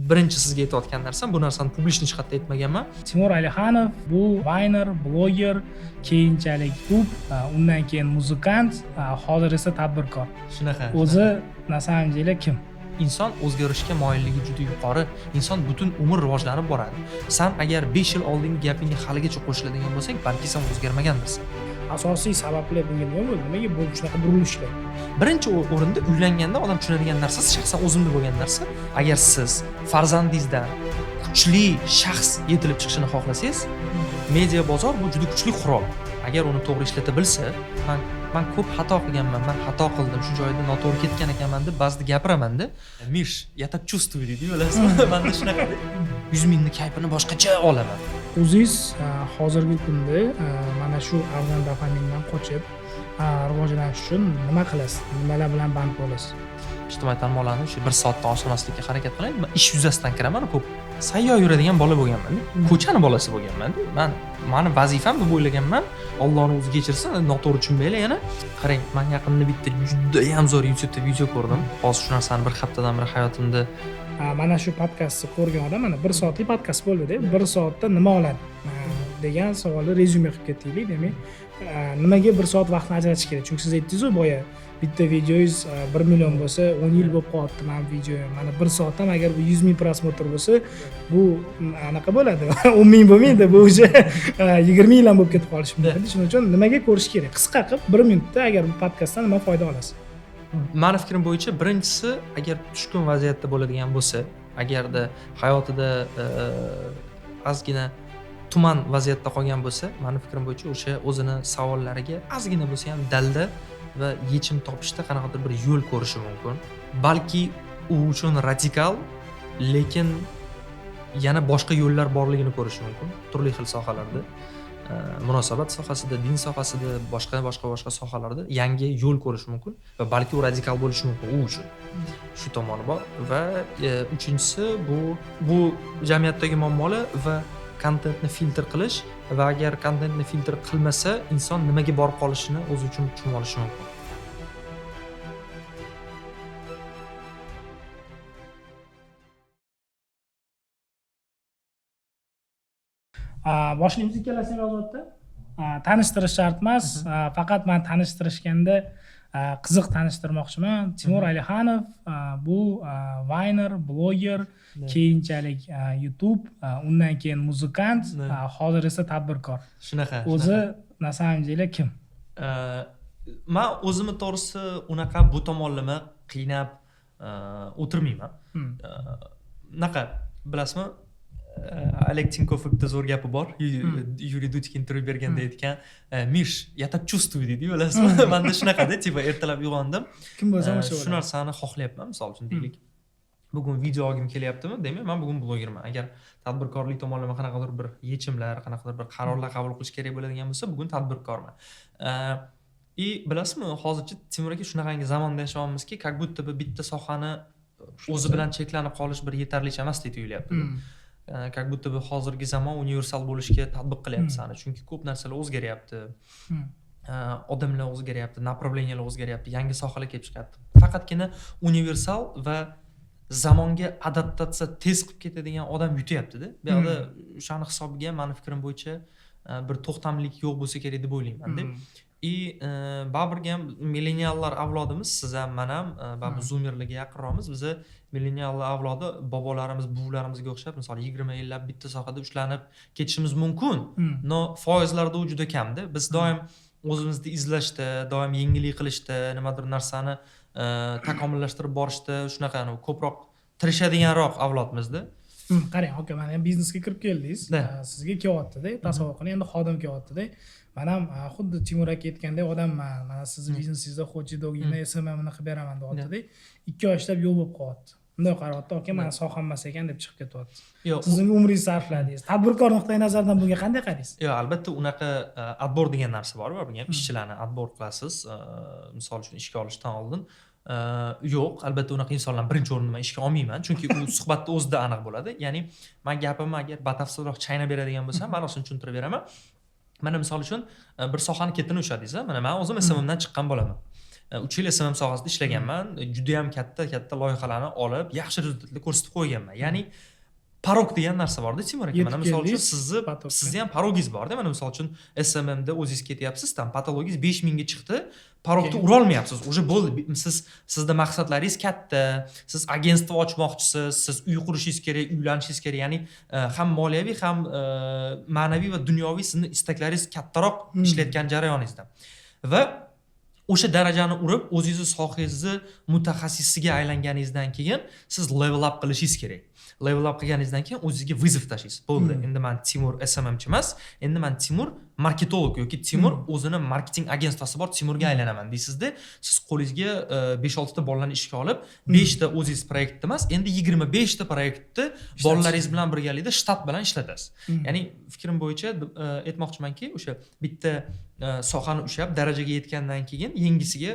birinchi sizga aytayotgan narsam, bu narsani publishni hech qayerda aytmaganman. Timur Alixanov bu vayner, bloger, keyinchalik YouTube, undan keyin muzikant, hozir esa tadbirkor. Shunaqa. O'zi na samом деле kim? Inson o'zgarishga moyilligi juda yuqori. Inson butun umr rivojlanib boradi. Sen agar 5 yil oldingi gapingga haligacha qo'shiladigan bo'lsang, balki sen o'zgarmagandirsan. Asosiy sabablar bunga nima bo'ldi? Nimaga bu shunaqa burilishlar? Birinchi o'rinda uylanganda odam tushunadigan narsasi shaxsan o'zimda bo'lgan narsa. Agar siz farzandingizdan kuchli shaxs yetilib chiqishini xohlasangiz, media bozor bu juda kuchli qurol. Agar uni to'g'ri ishlata bilsa, men ko'p xato qilganman, men xato qildim, shu joyda noto'g'ri ketgan ekanman deb ba'zida gapiraman-da. Mish, я так чувствую deydi, bilasizmi? Menda shunaqa. 100 mingni kayfini boshqacha olaman. O'zingiz hozirgi kunda mana shu afzal dopamindan qochib rivojlanish uchun nima qilasiz? Nimalar bilan band bo'lasiz? Ijtimoiy tarmoqlarni shu 1 soatdan oshirmaslikka harakat qilaman. Men ish yuzasidan kiraman, ko'p sayyor yuradigan bola bo'lganman. Ko'chani bolasi bo'lganman. Meni vazifam deb o'ylaganman. Allohning o'zi kechirsin, noto'g'ri tushunmaylar yana. Qarang, men yaqinda bitta juda ham zo'r YouTube'da video ko'rdim. Hozir shu narsani bir haftadan beri hayotimda mana shu podkastni ko'rgan odam mana 1 soatlik podkast bo'ldi-da, 1 soatda nima oladi degan savolni rezyume qilib ketdik. Demak, nimaga 1 soat vaqtni ajratish kerak? Chunki siz aytdingiz-ku boya, bitta videoyingiz 1 million bo'lsa, 10 yil bo'lib qolibdi men videoyim. Mana 1 soatdan agar bu 100 ming prosmotr bo'lsa, bu anaqa bo'ladi. 10 ming bo'lmaydi, bu o'zi 20 ming ham bo'lib ketib qolishi mumkin. Shuning uchun nimaga ko'rish kerak? Qisqa qilib 1 minutda agar bu podkastdan nima foyda olasiz? Meni fikrim bo'yicha birinchisi, agar tushkun vaziyatda bo'ladigan bo'lsa, agarda hayotida ozgina tuman vaziyatda qolgan bo'lsa, meni fikrim bo'yicha o'sha o'zini savollariga ozgina bo'lsa ham dalda va yechim topishda qanaqadir bir yo'l ko'rishi mumkin. Balki u uchun radikal, lekin yana boshqa yo'llar borligini ko'rishi mumkin, turli xil sohalarda. Munosabat sohasida, din sohasida, boshqa sohalarda yangi yo'l ko'rish mumkin va balki u radikal bo'lishi mumkin u uchun. Shu tomoni bor va uchinchisi bu jamiyatdagi muammolar va kontentni filtr qilish va agar kontentni filtr qilmasa, inson nimaga borib qolishini o'zi uchun tushunib olishi mumkin. Boshlaymiz ikkalasining yozuvda. Tanishtirish shart emas, faqat men tanishtirishganda qiziq tanishtirmoqchiman. Timur Alixanov bu vayner, bloger, keyinchalik YouTube, undan keyin muzikant, hozir esa tadbirkor. Shunaqa. O'zi na samом деле kim? Men o'zimni to'g'risi unaqa bu tomonlama qiynab o'tirmayman. Naqa, bilasizmi? Oleg Tinkov bitta zo'r gapi bor. Yuriy Dudkin intervyu berganda aytgan, "Mish, я так чувствую" deydi, bilasizmi? Menda shunaqada, tipa ertalab uyg'ondim. Kim bo'lsam o'sha shu narsani xohlayapman, misol uchun deylik. Bugun video olgim kelyaptimi? Demak, men bugun blogerman. Agar tadbirkorlik tomonlama qanaqadir bir yechimlar, qanaqadir bir qarorlar qabul qilish kerak bo'ladigan bo'lsa, bugun tadbirkorman. Bilasizmi, hozircha Timur aka shunaqangi zamonda yashayapmizki, как будто bitta sohani o'zi bilan cheklanib qolish bir yetarlicha emas deb tuyulyapti. Как будто бы hozirgi zamon universal bo'lishga tatbiq qilyapti sani, chunki ko'p narsalar o'zgaryapti. Odamlar o'zgaryapti, направлениялар o'zgaryapti, yangi sohalar kelib chiqyapti. Faqatgina universal va zamonga adaptatsiya tez qilib ketadigan odam yutyapti-da. Bu yerda o'shani hisobiga meni fikrim bo'yicha bir to'xtamlik yo'q bo'lsa kerak deb o'ylayman-da. Baribir ham milleniallar avlodimiz, siz ham, men ham, baribir zoomerlarga yaqinroqmiz. Biz milleniallar avlodi bobolarimiz, buvlarimizga o'xshab, misol 20 yillab bitta sohada ushlanib ketishimiz mumkin. No, foizlarda u juda kamda. Biz doim o'zimizni izlashda, doim yangilik qilishda, nimadir narsani takomillashtirib borishda, shunaqa ko'proq tirishadiganroq avlodmizda. Qarang, aka, men ham biznesga kirib keldingiz. Sizga kelyapti-da, tasavvur qiling, endi xodim kelyapti-da. Men ham xuddi Timur aka aytganday odamman. Mana sizni biznesingizda xo'jidogina SMMni qilib beraman deyapti-da. 2 oy ishlab yo'q bo'lib qolyapti. Bunday qarayapti, aka, meni soham emas ekan deb chiqib ketyapti. Sizning umringizni sarfladingiz. Tadbirkor nuqtai nazardan bunga qanday qaraysiz? Yo'q, albatta unaqa отбор degan narsa bor, bu ham ishchilarni отбор qilasiz. Misol uchun ishga olishdan oldin yo'q, albatta unaqa insonlarni birinchi o'rinda men ishga olmayman, chunki u suhbatda o'zida aniq bo'ladi. Ya'ni men gapimni agar batafsilroq chaynab beradigan bo'lsam, men o'shani tushuntirib beraman. Mana misol uchun bir sohani ketini ushladingiz, mana men o'zim SMMdan chiqqan bo'laman. 3 yil SMM sohasida ishlaganman. Juda ham katta loyihalarni olib, yaxshi rezultatlar ko'rsatib qo'yganman. Ya'ni parog degan narsa bor-da, Timur aka. Mana misol uchun sizni ham parogingiz bor-da. Mana misol uchun SMM da o'zingiz ketyapsiz, tam patologingiz 5000 ga chiqdi. Parogni ura olmayapsiz. Уже bo'ldi. Sizda maqsadlaringiz katta. Siz agentство ochmoqchisiz, siz uy qurishingiz kerak, uylanishingiz kerak. Ya'ni ham moliyaviy, ham ma'naviy va dunyoviy sizni istaklaringiz kattaroq ishlayotgan jarayoningizda. Va o'sha darajani urib, o'zingizni sohangizni mutaxassisiga aylanganingizdan keyin siz level up qilishingiz kerak. Level up qilganingizdan keyin o'zingizga vizov tashlaysiz. Bo'ldi. Endi men Timur SMMchi emas, endi men Timur marketolog yoki Timur o'zini marketing agentsiyasi bor, Timurga aylanaman deysizda, siz qo'lingizga 5-6 ta bolalarni ishga olib, 5 ta o'zingiz proyektda emas, endi 25 ta proyektni bolalaringiz bilan birgalikda shtat bilan ishlatasiz. Ya'ni fikrim bo'yicha aytmoqchimanki, o'sha bitta sohani ushlab darajaga yetgandan keyin yengisiga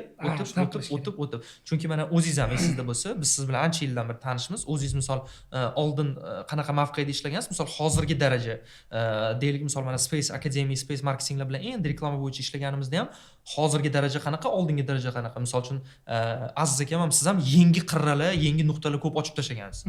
o'tib. Chunki mana o'zingiz ham esingizda bo'lsa, biz siz bilan ancha yildan beri tanishmiz. O'zingiz misol oldin qanaqa mavqeda ishlagansiz? Misol hozirgi daraja, deylik misol mana Space Academy, Space Marketinglar bilan endi reklama bo'yicha ishlaganimizda ham hozirgi daraja qanaqa, oldingi daraja qanaqa? Misol uchun Aziz akam ham siz ham yangi qirralar, yangi nuqtalar ko'p ochib tashlagansiz.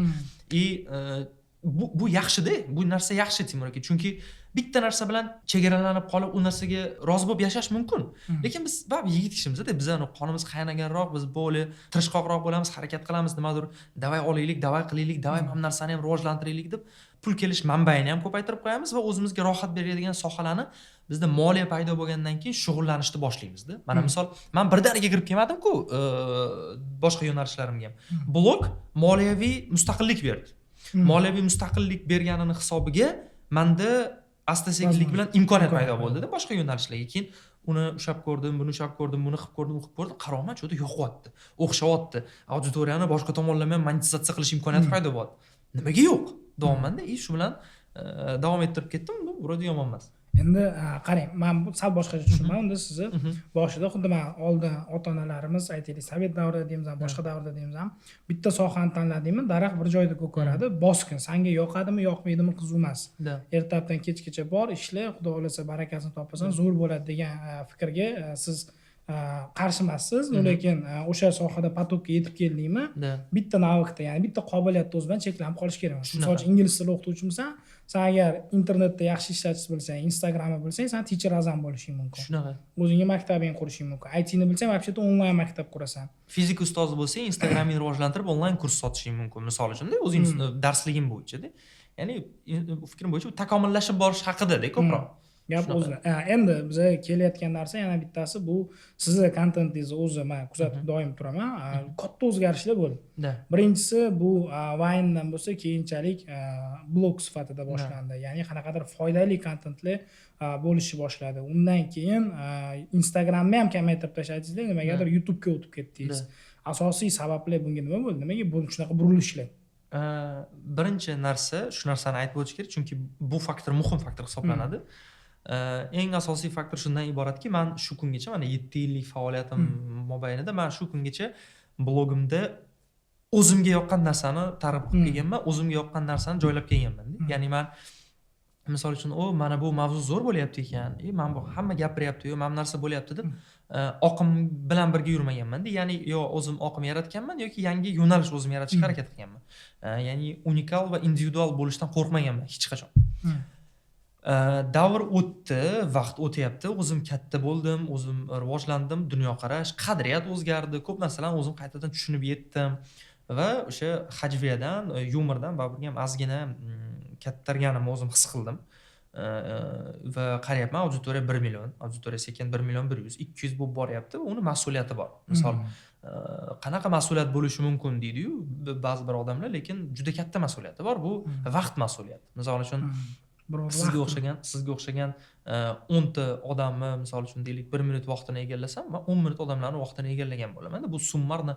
Bu yaxshi-da, bu narsa yaxshi Timur aka, chunki bitta narsa bilan chegaralanib qolib, u narsaga rozi bo'lib yashash mumkin. Lekin biz yigit kishimiz-da, bizning qonimiz qaynaganroq, biz bo'li tirishqoqroq bo'lamiz, harakat qilamiz, nimadir, davay olaylik, davay qilaylik, davay ham narsani ham rivojlantiraylik deb pul kelish manbayini ham ko'paytirib qo'yamiz va o'zimizga rohat beradigan sohalarni bizda moliya paydo bo'lgandan keyin shug'ullanishni boshlaymiz-da. Mana misol, men birdaniga kirib kelmadim-ku, boshqa yo'nalishlarimga ham. Blog moliyaviy mustaqillik berdi. Moliyaviy mustaqillik berganini hisobiga menda asta-sekinlik bilan imkoniyat paydo bo'ldi-da boshqa yo'nalishlarga. Keyin uni ushab ko'rdim, buni ushab ko'rdim, buni qilib ko'rdim, u qilib ko'rdim, qarorman cho'da yo'qyapti. O'xshayapti. Auditoriyani boshqa tomonlama ham monetizatsiya qilish imkoniyati paydo bo'ldi. Nimaga yo'q? Davomanda shu bilan davom ettirib ketdim. Bu vроде yomon emas. Endi qarang, men sal boshqacha tushunaman. Unda sizni boshida xuddi men oldin ota-onalarimiz aytaylik, sovet davrida deymiz ham, boshqa davrda deymiz ham, bitta sohani tanladingmi, daraxt bir joyda ko'karadi, bosqin, senga yoqadimi, yoqmaydimi qiziq emas. Ertalabdan kechgacha bor, ishla, xudo xolasa barakasini topasan, zo'r bo'ladi degan fikrga siz qarshi emassiz, lekin o'sha sohada patokka yetib keldingmi, bitta navbatda, ya'ni bitta qobiliyatda o'z bilan cheklanib qolish kerak. Misol uchun ingliz tili o'qituvchimisan, sen agar internetda yaxshi ishlatish bilsang, Instagramni bilsang, sen teacher azam bo'lishing mumkin. Shunaqa. O'zingga maktabing qurishing mumkin. IT ni bilsang, вообще-то onlayn maktab qurasan. Fizika ustozi bo'lsang, Instagramni rivojlantirib onlayn kurs sotishing mumkin, misol uchun-da, o'zing darsliging bo'yicha-da. Ya'ni fikrim bo'yicha takomillashib borish haqida-da ko'proq. Gap o'zida. Endi bizga kelayotgan narsa yana bittasi bu sizni kontentingizni o'zi men kuzatib doim turaman. Katta o'zgarishlar bo'ldi. Birinchisi bu Vine'dan bo'lsa, keyinchalik blog sifatida boshlandi. Ya'ni qanaqadir foydali kontentlar bo'lishni boshladi. Undan keyin Instagramni ham kamaytirib tashladingiz, nimagadir YouTube'ga o'tib ketdingiz. Asosiy sabablar bunga nima bo'ldi? Nimaga bu shunaqa burilishlar? Birinchi narsa, shu narsani aytib o'tish kerak, chunki bu faktor muhim faktor hisoblanadi. Eng asosiy faktor shundan iboratki, men shu kungacha, mana 7 yillik faoliyatim mobaynida men shu kungacha blogimda o'zimga yoqqan narsani targ'ib qilib kelganman, o'zimga yoqqan narsani joylab kelganman. Ya'ni men misol uchun, mana bu mavzu zo'r bo'lyapti ekan, men bu hamma gapiryapti-yu, mana bu narsa bo'lyapti deb oqim bilan birga yurmaganman. Ya'ni yo o'zim oqim yaratganman yoki yangi yo'nalish o'zim yaratishga harakat qilganman. Ya'ni unikal va individual bo'lishdan qo'rqmaganman hech qachon. Davr o'tdi, vaqt o'tyapti, o'zim katta bo'ldim, o'zim rivojlandim, dunyoqarash, qadriyat o'zgardi, ko'p narsalarni o'zim qaytadan tushunib yetdim va o'sha hajviyadan, yumordan baribir ham ozgina kattarganimni o'zim his qildim. Va qarayapman, auditoriya 1 million, auditoriya sekin 1 million 100, 200 bo'lib boryapti, uni mas'uliyati bor. Misol, qanaqa mas'uliyat bo'lishi mumkin deydi-yu ba'zi bir odamlar, lekin juda katta mas'uliyati bor. Bu vaqt mas'uliyati. Misol uchun sizga o'xshagan 10 ta odamni misol uchun deylik 1 minut vaqtini egallasam, men 10 minut odamlarning vaqtini egallagan bo'laman. Bu summarni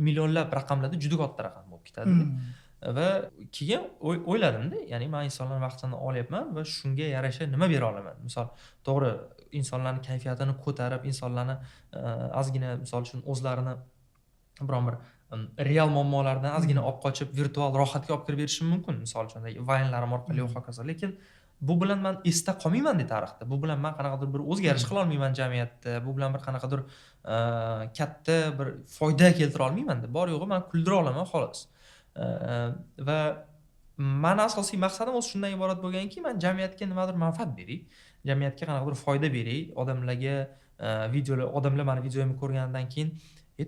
millionlab raqamlarda juda katta raqam bo'lib ketadi. Va keyin o'yladim-da, ya'ni men insonlarning vaqtini olyapman va shunga yarasha nima bera olaman? Misol, to'g'ri, insonlarning kayfiyatini ko'tarib, insonlarni ozgina misol uchun o'zlarini biron bir real muammolardan ozgina olib qochib, virtual rohatga olib kirib berishim mumkin, misol uchun Vine'larim orqali va hokazo. Lekin bu bilan men esda qolmayman tarixda. Bu bilan men qanaqadir bir o'zgarish qila olmayman jamiyatda. Bu bilan bir qanaqadir katta bir foyda keltira olmayman. Bor yo'g'i men kuldira olaman xolos. Va meni asosiy maqsadim o'zi shundan iborat bo'lganki, men jamiyatga nimadir manfaat beray, jamiyatga qanaqadir foyda beray, odamlarga odamlar meni videomni ko'rgandan keyin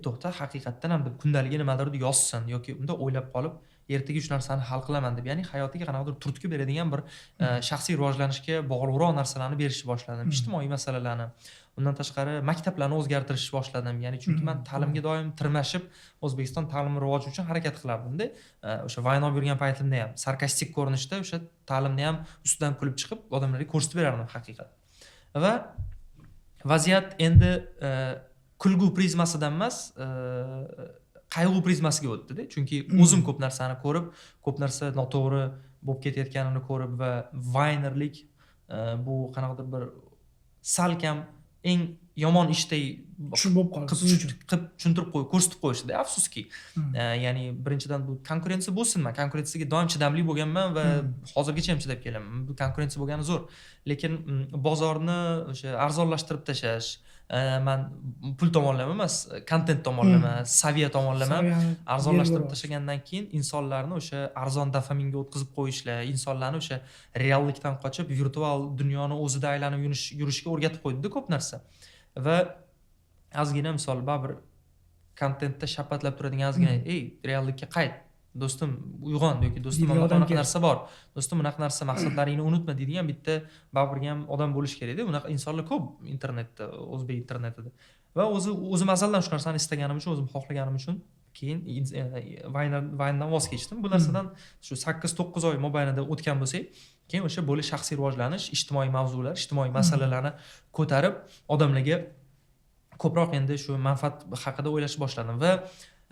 to'xta haqiqatdan ham deb kundaligi nimadir yozsin yoki unda o'ylab qolib ertaga shu narsani hal qilaman deb, ya'ni hayotiga qanaqadir turtki beradigan bir shaxsiy rivojlanishga bog'liqroq narsalarni berishni boshladim, ijtimoiy masalalarni. Undan tashqari maktablarni o'zgartirishni boshladim. Ya'ni chunki men ta'limga doim tirmashib, O'zbekiston ta'limi rivoji uchun harakat qilardim-da. O'sha vayno yurgan paytimda ham sarkastik ko'rinishda o'sha ta'limni ham ustidan kulib chiqib, odamlarga ko'rsatib berardim haqiqat. Va vaziyat endi kulgu prizmasidan emas, qayg'u prizmasiga o'tdi-da. Chunki o'zim ko'p narsani ko'rib, ko'p narsa noto'g'ri bo'lib ketayotganini ko'rib va vaynerlik bu qanaqadir bir salkam eng yomon ishday bo'lib qoldi siz uchun. Qilib tushuntirib ko'rsatib qo'yishdi. Afsuski. Ya'ni birinchidan bu konkurensiya bo'lsin, men konkurensiyaga doim chidamli bo'lganman va hozirgacha ham chidab kelaman. Bu konkurensiya bo'lgani zo'r. Lekin bozorni o'sha arzonlashtirib tashlash, men pul tomonlama emas, kontent tomonlama, saviya tomonlama arzonlashtirib tashlagandan keyin insonlarni o'sha arzon dofaminga o'tkazib qo'yishlar, insonlarni o'sha reallikdan qochib virtual dunyoni o'zida aylanib yurishga o'rgatib qo'ydi ko'p narsa. Va ozgina misol baribir kontentda shapatlab turadigan ozgina reallikka qayt do'stim, uyg'on yoki do'stim bunaqa narsa bor, do'stim bunaqa narsa, maqsadlaringni unutma deydigan bitta baribir ham odam bo'lish kerak-da. Bunaqa insonlar ko'p internetda, o'zbek internetida. Va o'zim azaldan shu narsani istaganim uchun, o'zim xohlaganim uchun keyin Vine'dan voz kechdim. Bu narsadan shu 8-9 oy mobaynida o'tgan bo'lsak, keyin o'sha bo'lish shaxsiy rivojlanish, ijtimoiy mavzular, ijtimoiy masalalarni ko'tarib, odamlarga ko'proq endi shu manfaat haqida o'ylashni boshladim. Va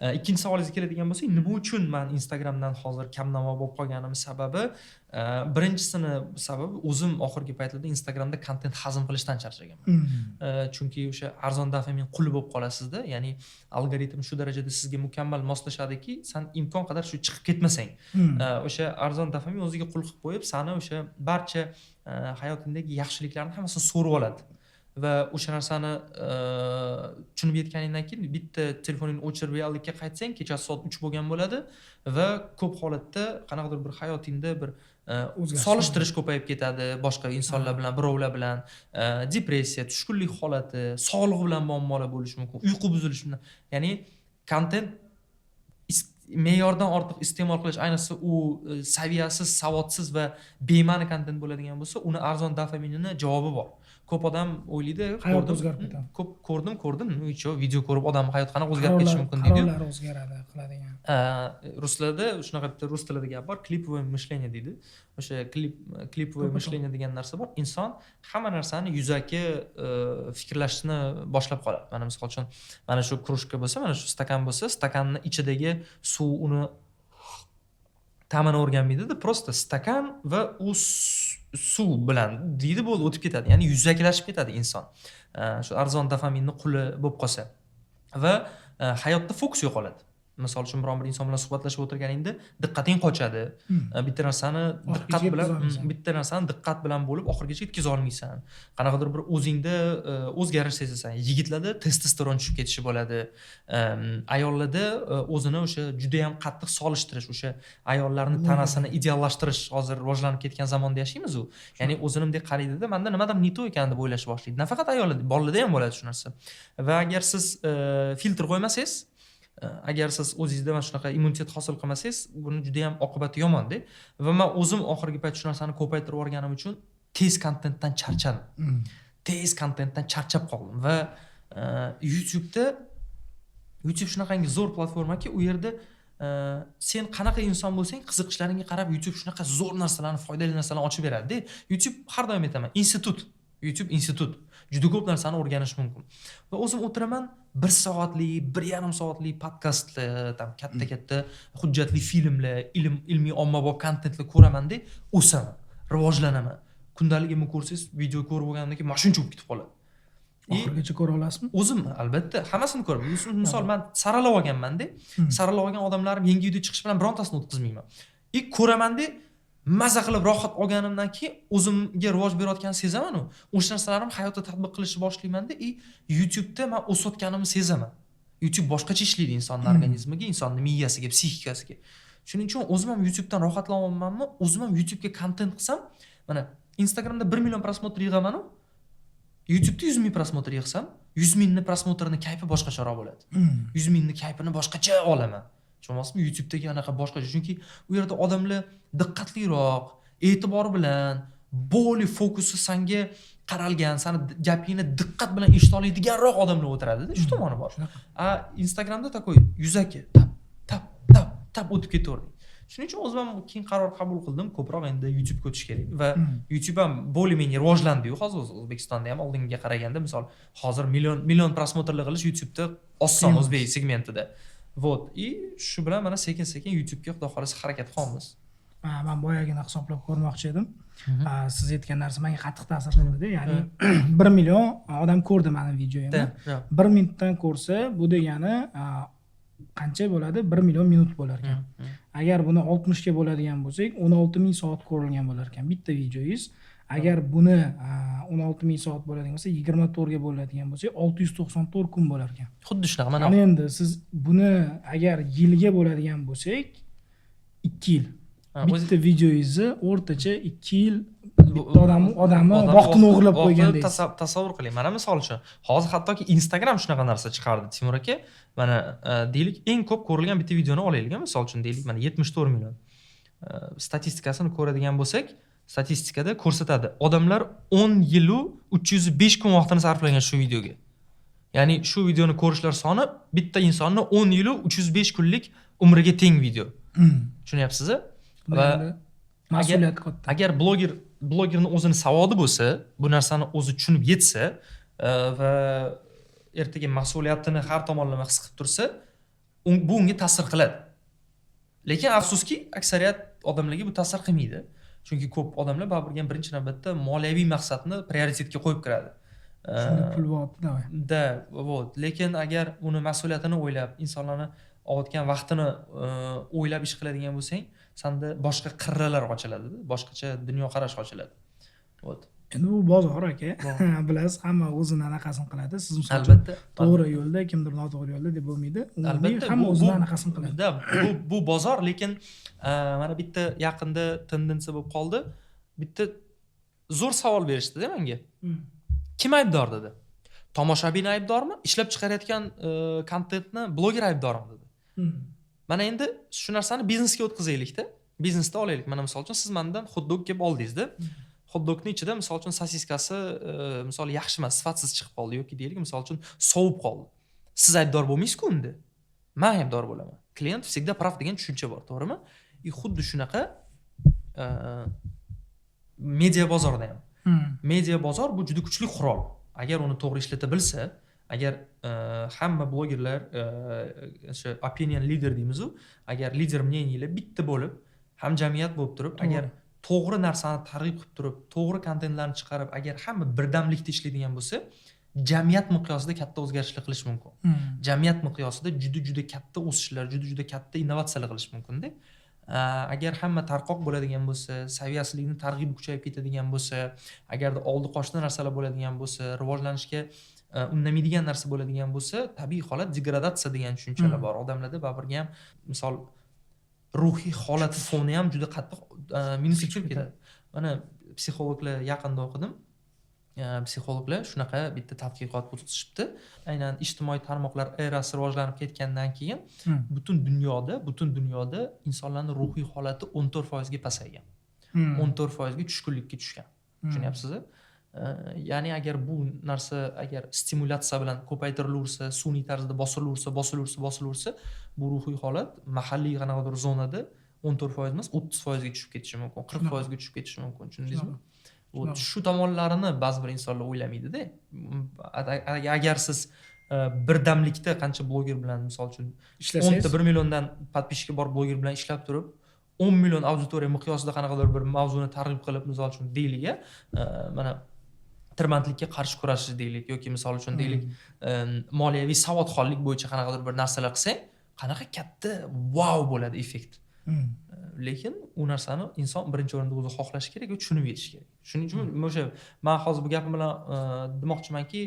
ikkinchi savolingizga keladigan bo'lsak, nima uchun men Instagramdan hozir kamnamo bo'lib qolganim sababi, birinchisini sababi o'zim oxirgi paytlarda Instagramda kontent hazm qilishdan charchaganman. Chunki o'sha arzon dofamin quli bo'lib qolasizda, ya'ni algoritm shu darajada sizga mukammal moslashadiki, sen imkon qadar shu chiqib ketmasang, o'sha arzon dofamin o'ziga qul qilib qo'yib, seni o'sha barcha hayotingdagi yaxshiliklarni hammasini so'rib oladi. Va o'sha narsani tushunib yetganingdan keyin bitta telefoningni o'chirib reallikka qaytsang, kechasi soat 3 bo'lgan bo'ladi va ko'p holatda qanaqadir bir hayotingda bir solishtirish ko'payib ketadi boshqa insonlar bilan, birovlar bilan, depressiya, tushkunlik holati, sog'liq bilan muammolar bo'lishi mumkin, uyqu buzilishi bilan. Ya'ni kontent me'yordan ortiq iste'mol qilish, ayniqsa u saviyasiz, savodsiz va bema'ni kontent bo'ladigan bo'lsa, uni arzon dofaminini javobi bor. Ko'p odam o'ylaydi, hayot o'zgarib ketadi. Ko'p ko'rdim, video ko'rib odam hayot qanaqa o'zgarib ketishi mumkin deydi. Qarorlar o'zgaradi, qiladigan. Ruslarda shunaqa bitta rus tilida gap bor, klipovoy мышление deydi. O'sha klipovoy мышление degan narsa bor. Inson hamma narsani yuzaki fikrlashni boshlab qoladi. Mana misol uchun, mana shu krujka bo'lsa, mana shu stakan bo'lsa, stakanning ichidagi suv uni ta'mini o'rganmaydi-da, prosta stakan va u suv bilan deydi, bo'ldi, o'tib ketadi. Ya'ni yuzakilashib ketadi inson. Shu arzon dofaminning quli bo'lib qolsa va hayotda fokus yo'qoladi. Misol uchun biron bir inson bilan suhbatlashib o'tirganingda diqqating qochadi. Bitta narsani diqqat bilan bo'lib oxirigacha yetkiza olmaysan. Qanaqadir bir o'zingda o'zgarish sezasan. Yigitlarda testosteron tushib ketishi bo'ladi. Ayollarda o'zini o'sha juda ham qattiq solishtirish, o'sha ayollarni tanasini ideallashtirish hozir rivojlanib ketgan zamonda yashaymiz u. Ya'ni o'zinimdek qaraydida, menda nimadir neto ekan deb o'ylashni boshlaydi. Nafaqat ayollarda, bolalarda ham bo'ladi shu narsa. Va agar siz filtr qo'ymasangiz, agar siz o'zingizda mana shunaqa immunitet hosil qilmasangiz, buni juda ham oqibati yomon-da. Va men o'zim oxirgi payt shu narsani ko'paytirib o'rganim uchun tez kontentdan charchadim. Tez kontentdan charchab qoldim va YouTube shunaqangi zo'r platformaki, u yerda sen qanaqa inson bo'lsang, qiziqishlaringga qarab YouTube shunaqa zo'r narsalarni, foydali narsalarni ochib beradi-da. YouTube har doim aytaman, YouTube institut. Juda ko'p narsani o'rganish mumkin. Va o'zim o'tiraman 1 soatlik, 1,5 soatlik podkastlar, katta hujjatli filmlar, ilmiy ommabop kontentlar ko'raman-da, o'saman, rivojlanaman. Kundaligimni ko'rsangiz, video ko'rib bo'lgandan keyin mashina cho'kib ketib qoladi. Oxirigacha ko'ra olasizmi? O'zim albatta hammasini ko'raman. Misol men saralab olganman-da. Saralab olgan odamlarim yangi video chiqish bilan birontasini o'tkazmayman. Ko'raman-da, maza qilib rohat olganimdan keyin o'zimga rivoj berayotganini sezaman o'sha narsalarimni hayotda tatbiq qilishni boshlaymanda YouTube'da men o'sayotganimni sezaman. YouTube boshqacha ishlaydi insonning organizmiga, insonning miyasiga, psixikasiga. Shuning uchun o'zim ham YouTube'dan rohatlanyapmanmi, o'zim ham YouTube'ga kontent qilsam, mana Instagramda 1 million prosmotr yig'aman, YouTube'da 100 ming prosmotr yig'sam, 100 mingni prosmotrni kayfi boshqacharoq bo'ladi. 100 mingni kayfini boshqacha olaman. Tushunasizmi? YouTube'dagi anaqa boshqacha, chunki u yerda odamlar diqqatliroq, e'tibor bilan, bo'li fokusi senga qaralgan, seni gapingni diqqat bilan eshita oladiganroq odamlar o'tiradi-da, shu tomoni bor. Instagramda takoy yuzaki tap o'tib ketaverding. Shuning uchun o'zim ham keyin qaror qabul qildim, ko'proq endi YouTube'ga o'tish kerak va YouTube ham bo'lmay rivojlandi-yu hozir O'zbekistonda ham oldinga qaraganda, misol hozir million prosmotrlar qilish YouTube'da oson o'zbek segmentida. Вот, и shu bilan mana sekin-sekin YouTube'ga xudo xolasa harakat qilamiz. Men boyagina hisoblab ko'rmoqchi edim. Siz aytgan narsa menga qattiq ta'sir qildi. Ya'ni 1 million odam ko'rdi meni videoyimni. 1 minutdan ko'rsa, bu degani qancha bo'ladi? 1 million minut bo'lar ekan. Agar buni 60 ga bo'ladigan bo'lsak, 16 ming soat ko'rilgan bo'lar ekan bitta videoyingiz. Agar buni 16 ming soat bo'ladigan bo'lsa, 24 ga bo'ladigan bo'lsa, 694 kun bo'lar ekan. Xuddi shunaqa mana. Endi siz buni agar yilga bo'ladigan bo'lsak, 2 yil. Bitta videoyingizni o'rtacha 2 yil odamni vaqtini o'g'irlab qo'ygandingiz. Tasavvur qiling. Mana misol uchun, hozir hattoki Instagram shunaqa narsa chiqardi, Timur aka. Mana deylik, eng ko'p ko'rilgan bitta videoni olaylik, misol uchun deylik, mana 74 million. Statistikasini ko'radigan bo'lsak, statistikada ko'rsatadi. Odamlar 10 yil u 305 kun vaqtini sarflagan shu videoga. Ya'ni shu videoni ko'rishlar soni bitta insonning 10 yil u 305 kunlik umriga teng video. Tushunyapsiz-a? Va mas'uliyat katta. Agar blogerning o'zini savodi bo'lsa, bu narsani o'zi tushunib yetsa va ertaga mas'uliyatini har tomonlama his qilib tursa, bu unga ta'sir qiladi. Lekin afsuski, aksariyat odamlarga bu ta'sir qilmaydi. Chunki ko'p odamlar baribir birinchi navbatda moliyaviy maqsadni prioritetga qo'yib kiradi. Shunda pul bo'lyapti, вот. Lekin agar uni mas'uliyatini o'ylab, insonlarni olayotgan vaqtini o'ylab ish qiladigan bo'lsang, senda boshqa qirralar ochiladi, boshqacha dunyoqarash ochiladi. Вот. Endi bu bozor aka. Bilasiz, hamma o'zini anaqasini qiladi. Siz albatta to'g'ri yo'lda, kimdir noto'g'ri yo'lda deb bo'lmaydi. Albatta hamma o'zini anaqasini qiladi. Bu bozor, lekin mana bitta yaqinda tendensiya bo'lib qoldi. Bitta zo'r savol berishdi-da menga. Kim aybdor dedi? Tomoshabin aybdormi? Ishlab chiqarayotgan kontentni bloger aybdormi dedi. Mana endi shu narsani biznesga o'tkazaylik-da. Biznesda olaylik. Mana misol uchun siz mendan hot-dog kelib oldingiz-da. Hot-dogning ichida misol uchun sosiskasi misol yaxshi emas, sifatsiz chiqib qoldi yoki deylik misol uchun sovib qoldi. Siz aybdor bo'lmaysiz-ku unda. Men aybdor bo'laman. Klient всегда прав degan tushuncha bor, to'g'rimi? Xuddi shunaqa media bozorda ham. Media bozor bu juda kuchli qurol. Agar uni to'g'ri ishlata bilsa, agar hamma blogerlar o'sha opinion leader deymiz-ku, agar lider мнениялар bitta bo'lib, ham jamiyat bo'lib turib, agar to'g'ri narsani targ'ib qilib turib, to'g'ri kontentlarni chiqarib, agar hamma birdamlikda ishlaydigan bo'lsa, jamiyat miqyosida katta o'zgarishlar qilish mumkin. Jamiyat miqyosida juda katta o'sishlar, juda katta innovatsiyalar qilish mumkin-da. Agar hamma tarqoq bo'ladigan bo'lsa, saviyasizlikni targ'ib kuchayib ketadigan bo'lsa, agarda oldi qoshli narsalar bo'ladigan bo'lsa, rivojlanishga undamaydigan narsa bo'ladigan bo'lsa, tabiiy holat degradatsiya degan tushunchalar bor. Odamlarda baribir ham misol ruhiy holati foni ham juda qattiq minusga tushib ketadi. Mana psixologlar yaqinda o'qidim. Psixologlar shunaqa bitta tadqiqot o'tkazishibdi. Aynan ijtimoiy tarmoqlar erasi rivojlanib ketgandan keyin butun dunyoda insonlarning ruhiy holati 14% ga pasaygan. 14% ga tushkunlikka tushgan. Tushunyapsiz? Ya'ni agar bu narsa agar stimulyatsiya bilan ko'paytirilaversa, sun'iy tarzda bosilaversa, bu ruhiy holat mahalliy qanaqadir zonada 14% emas, 30% ga tushib ketishi mumkin, 40% ga tushib ketishi mumkin. Tushundingizmi? Shu tomonlarini ba'zi bir insonlar o'ylamaydi-da. Agar siz birdamlikda qancha bloger bilan misol uchun ishlasangiz, 1 milliondan podpishka bor bloger bilan ishlab turib, 10 million auditoriya miqyosida qanaqadir bir mavzuni targ'ib qilib, misol uchun deylik, mana tirbandlikka qarshi kurashish deylik yoki misol uchun deylik, moliyaviy savodxonlik bo'yicha qanaqadir bir narsalar qilsang, qanaqa katta wow bo'ladi effekt. lekin u narsani inson birinchi o'rinda o'zi xohlashi kerak va tushunib yetishi kerak. Shuning uchun o'sha men hozir bu gapim bilan demoqchimanki,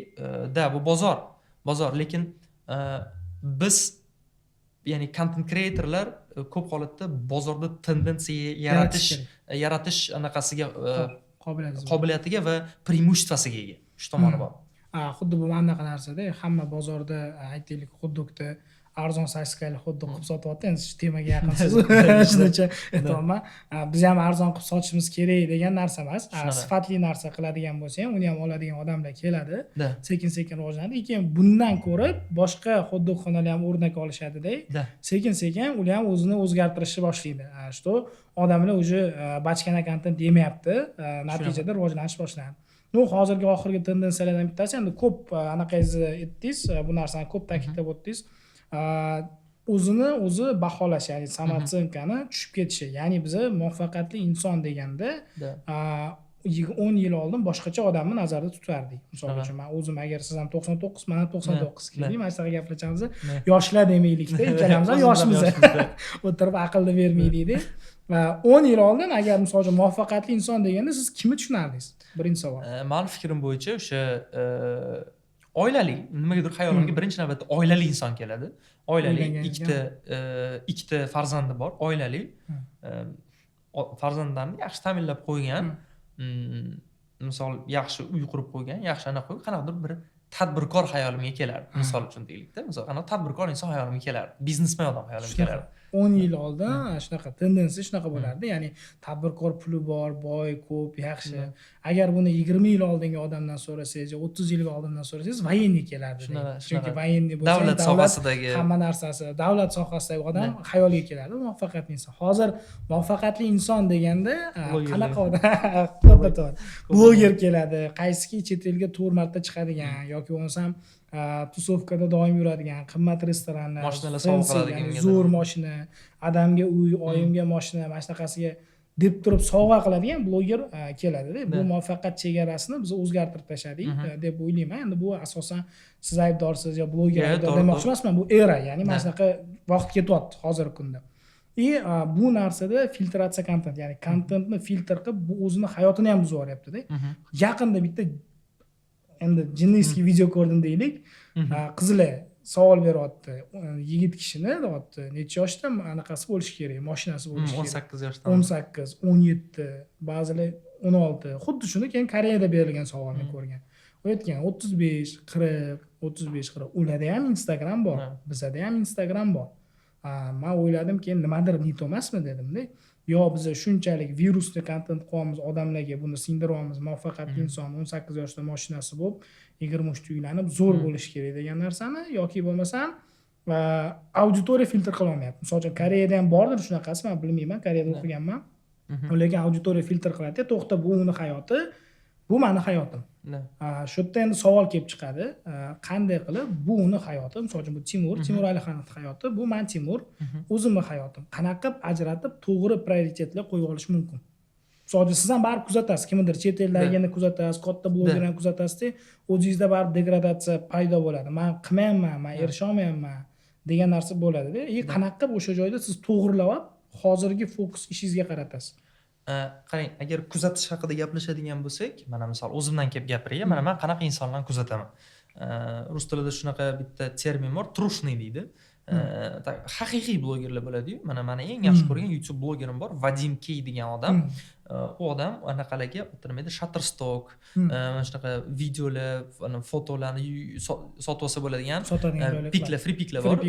bu bozor, lekin biz ya'ni content creatorlar ko'p holatda bozorda tendensiya yaratish anaqasiga qobiliyatiga va preimуществосiga ega. Shu tomoni bor. Xuddi bu anaqa narsada hamma bozorda aytaylik xuddi arzon sosiskali xuddi qilib sotyapti. Endi shu temaga yaqinsiz. Shunacha aytaman. Biz ham arzon qilib sotishimiz kerak degan narsa emas. Sifatli narsa qiladigan bo'lsa ham, uni ham oladigan odamlar keladi. Sekin-sekin rivojlanadi. Lekin bundan ko'rib boshqa xuddi-xonalar ham o'rnak olishadi-da. Sekin-sekin ular ham o'zini o'zgartirishni boshlaydi. Что odamlar уже bachkana kontent yemayapti. Natijada rivojlanish boshlanadi. Hozirgi oxirgi tendensiyalardan bittasi endi ko'p anaqangizni aytdingiz, bu narsani ko'p ta'kidlab o'tdingiz. O'zini baholash, ya'ni samotsionkani tushib ketishi. Ya'ni biz muvaffaqiyatli inson deganda 10 yil oldin boshqacha odamni nazarda tutardik. Misol uchun men o'zim agar siz ham 99, men 99 keling, mana shunaqa gaplashamiz. Yoshlar demaylikda, ikkalamiz ham yoshmiz. O'tirib aqlni bermaylik-da. Va 10 yil oldin agar misol uchun muvaffaqiyatli inson deganda siz kimni tushunardingiz? Birinchi savol. Mening fikrim bo'yicha o'sha oilali, nimagadir xayolimga birinchi navbatda oilali inson keladi. Oilali, ikkita farzandi bor, oilali. Farzandlarni yaxshi ta'minlab qo'ygan, misol yaxshi uy qurib qo'ygan, yaxshi ana qo'ygan, qanaqadir bir tadbirkor hayolimga kelardi. Misol uchun deylikda, misol ana tadbirkor inson hayolimga kelardi, biznesmen odam hayolimga kelardi. 10 yil oldin shunaqa tendensiya shunaqa bo'lardi. Ya'ni tadbirkor puli bor, boy, ko'p, yaxshi. Agar buni 20 yil oldingi odamdan so'rasangiz, 30 yil oldindan so'rasangiz, военный kelardi. Chunki военный bo'lsa, davlat sohasidagi hamma narsasi, davlat sohasidagi odam xayoliga kelardi, muvaffaqiyatli inson. Hozir muvaffaqiyatli inson deganda qanaqa odam? Bloger keladi, qaysiki chet elga 4 marta chiqadigan yoki bo'lmasam tusovkada doim yuradigan, qimmat restoranlar, mashinalar sovg'a qiladigan, zo'r mashina, adamga uy, oyimga mashina, mana shunaqasiga deb turib sovg'a qiladigan bloger keladi-da. Bu muvaffaqiyat chegarasini biz o'zgartirib tashladik deb o'ylayman. Endi bu asosan siz aybdorsiz yo bloger aybdor demoqchi emasman. Bu era, ya'ni mana shunaqa vaqt ketyapti hozirgi kunda. Bu narsada filtratsiya kontent, ya'ni kontentni filtr qilib bu o'zini hayotini ham buzib yuboryapti-da. Yaqinda bitta endi jinniskiy video ko'rdim deylik. Qizlar savol beryapti. Yigit kishini deyapti. Necha yoshda anaqasi bo'lishi kerak, mashinasi bo'lishi kerak. 18 yoshdan. 18, 17, ba'zilar 16. Xuddi shuni keyin Koreyada berilgan savolni ko'rgan. U aytgan 35, 40, 35, 40. Ularda ham Instagram bor, bizda ham Instagram bor. Men o'yladimki, nimadir nito emasmi dedim-da. Yo biz shunchalik virusli kontent qo'yamiz, odamlarga buni singdiryapmiz, muvaffaqiyatli inson 18 yoshda mashinasi bo'lib, 23 ta uylanib zo'r bo'lishi kerak degan narsani yoki bo'lmasam auditoriya filtr qila olmayapti. Misol uchun Koreyada ham bordir shunaqasi, men bilmayman, Koreyada o'qiganman. Lekin auditoriya filtr qiladi, to'xta bu uni hayoti, bu meni hayotim. Shu yerda endi savol kelib chiqadi, qanday qilib bu uni hayoti, misol uchun bu Timur Alixonov hayoti, bu men Timur, o'zimning hayotim. Qanaqa qilib ajratib to'g'ri prioritetlar qo'yib olish mumkin? Misol uchun siz ham baribir kuzatasiz, kimdir chet eldaligini kuzatasiz, katta blogerlarni kuzatasizda, o'zingizda baribir degradatsiya paydo bo'ladi. Men qilmayapman, men erisha olmayapman degan narsa bo'ladi-da. Qanaqa qilib o'sha joyda siz to'g'rilab olib, hozirgi fokus ishingizga qaratasiz? Qarang, agar kuzatish haqida gaplashadigan bo'lsak, mana misol o'zimdan kelib gapiray, mana men qanaqa insonlarni kuzataman. Rus tilida shunaqa bitta termin bor, trushniy deydi. Haqiqiy blogerlar bo'ladi-yu. Mana meni eng yaxshi ko'rgan YouTube blogerim bor, Vadim Key degan odam. U odam anaqalarga o'tirmaydi, Shutterstock, mana shunaqa videolar, fotolarni sotib olsa bo'ladigan piklar, free piklar bor.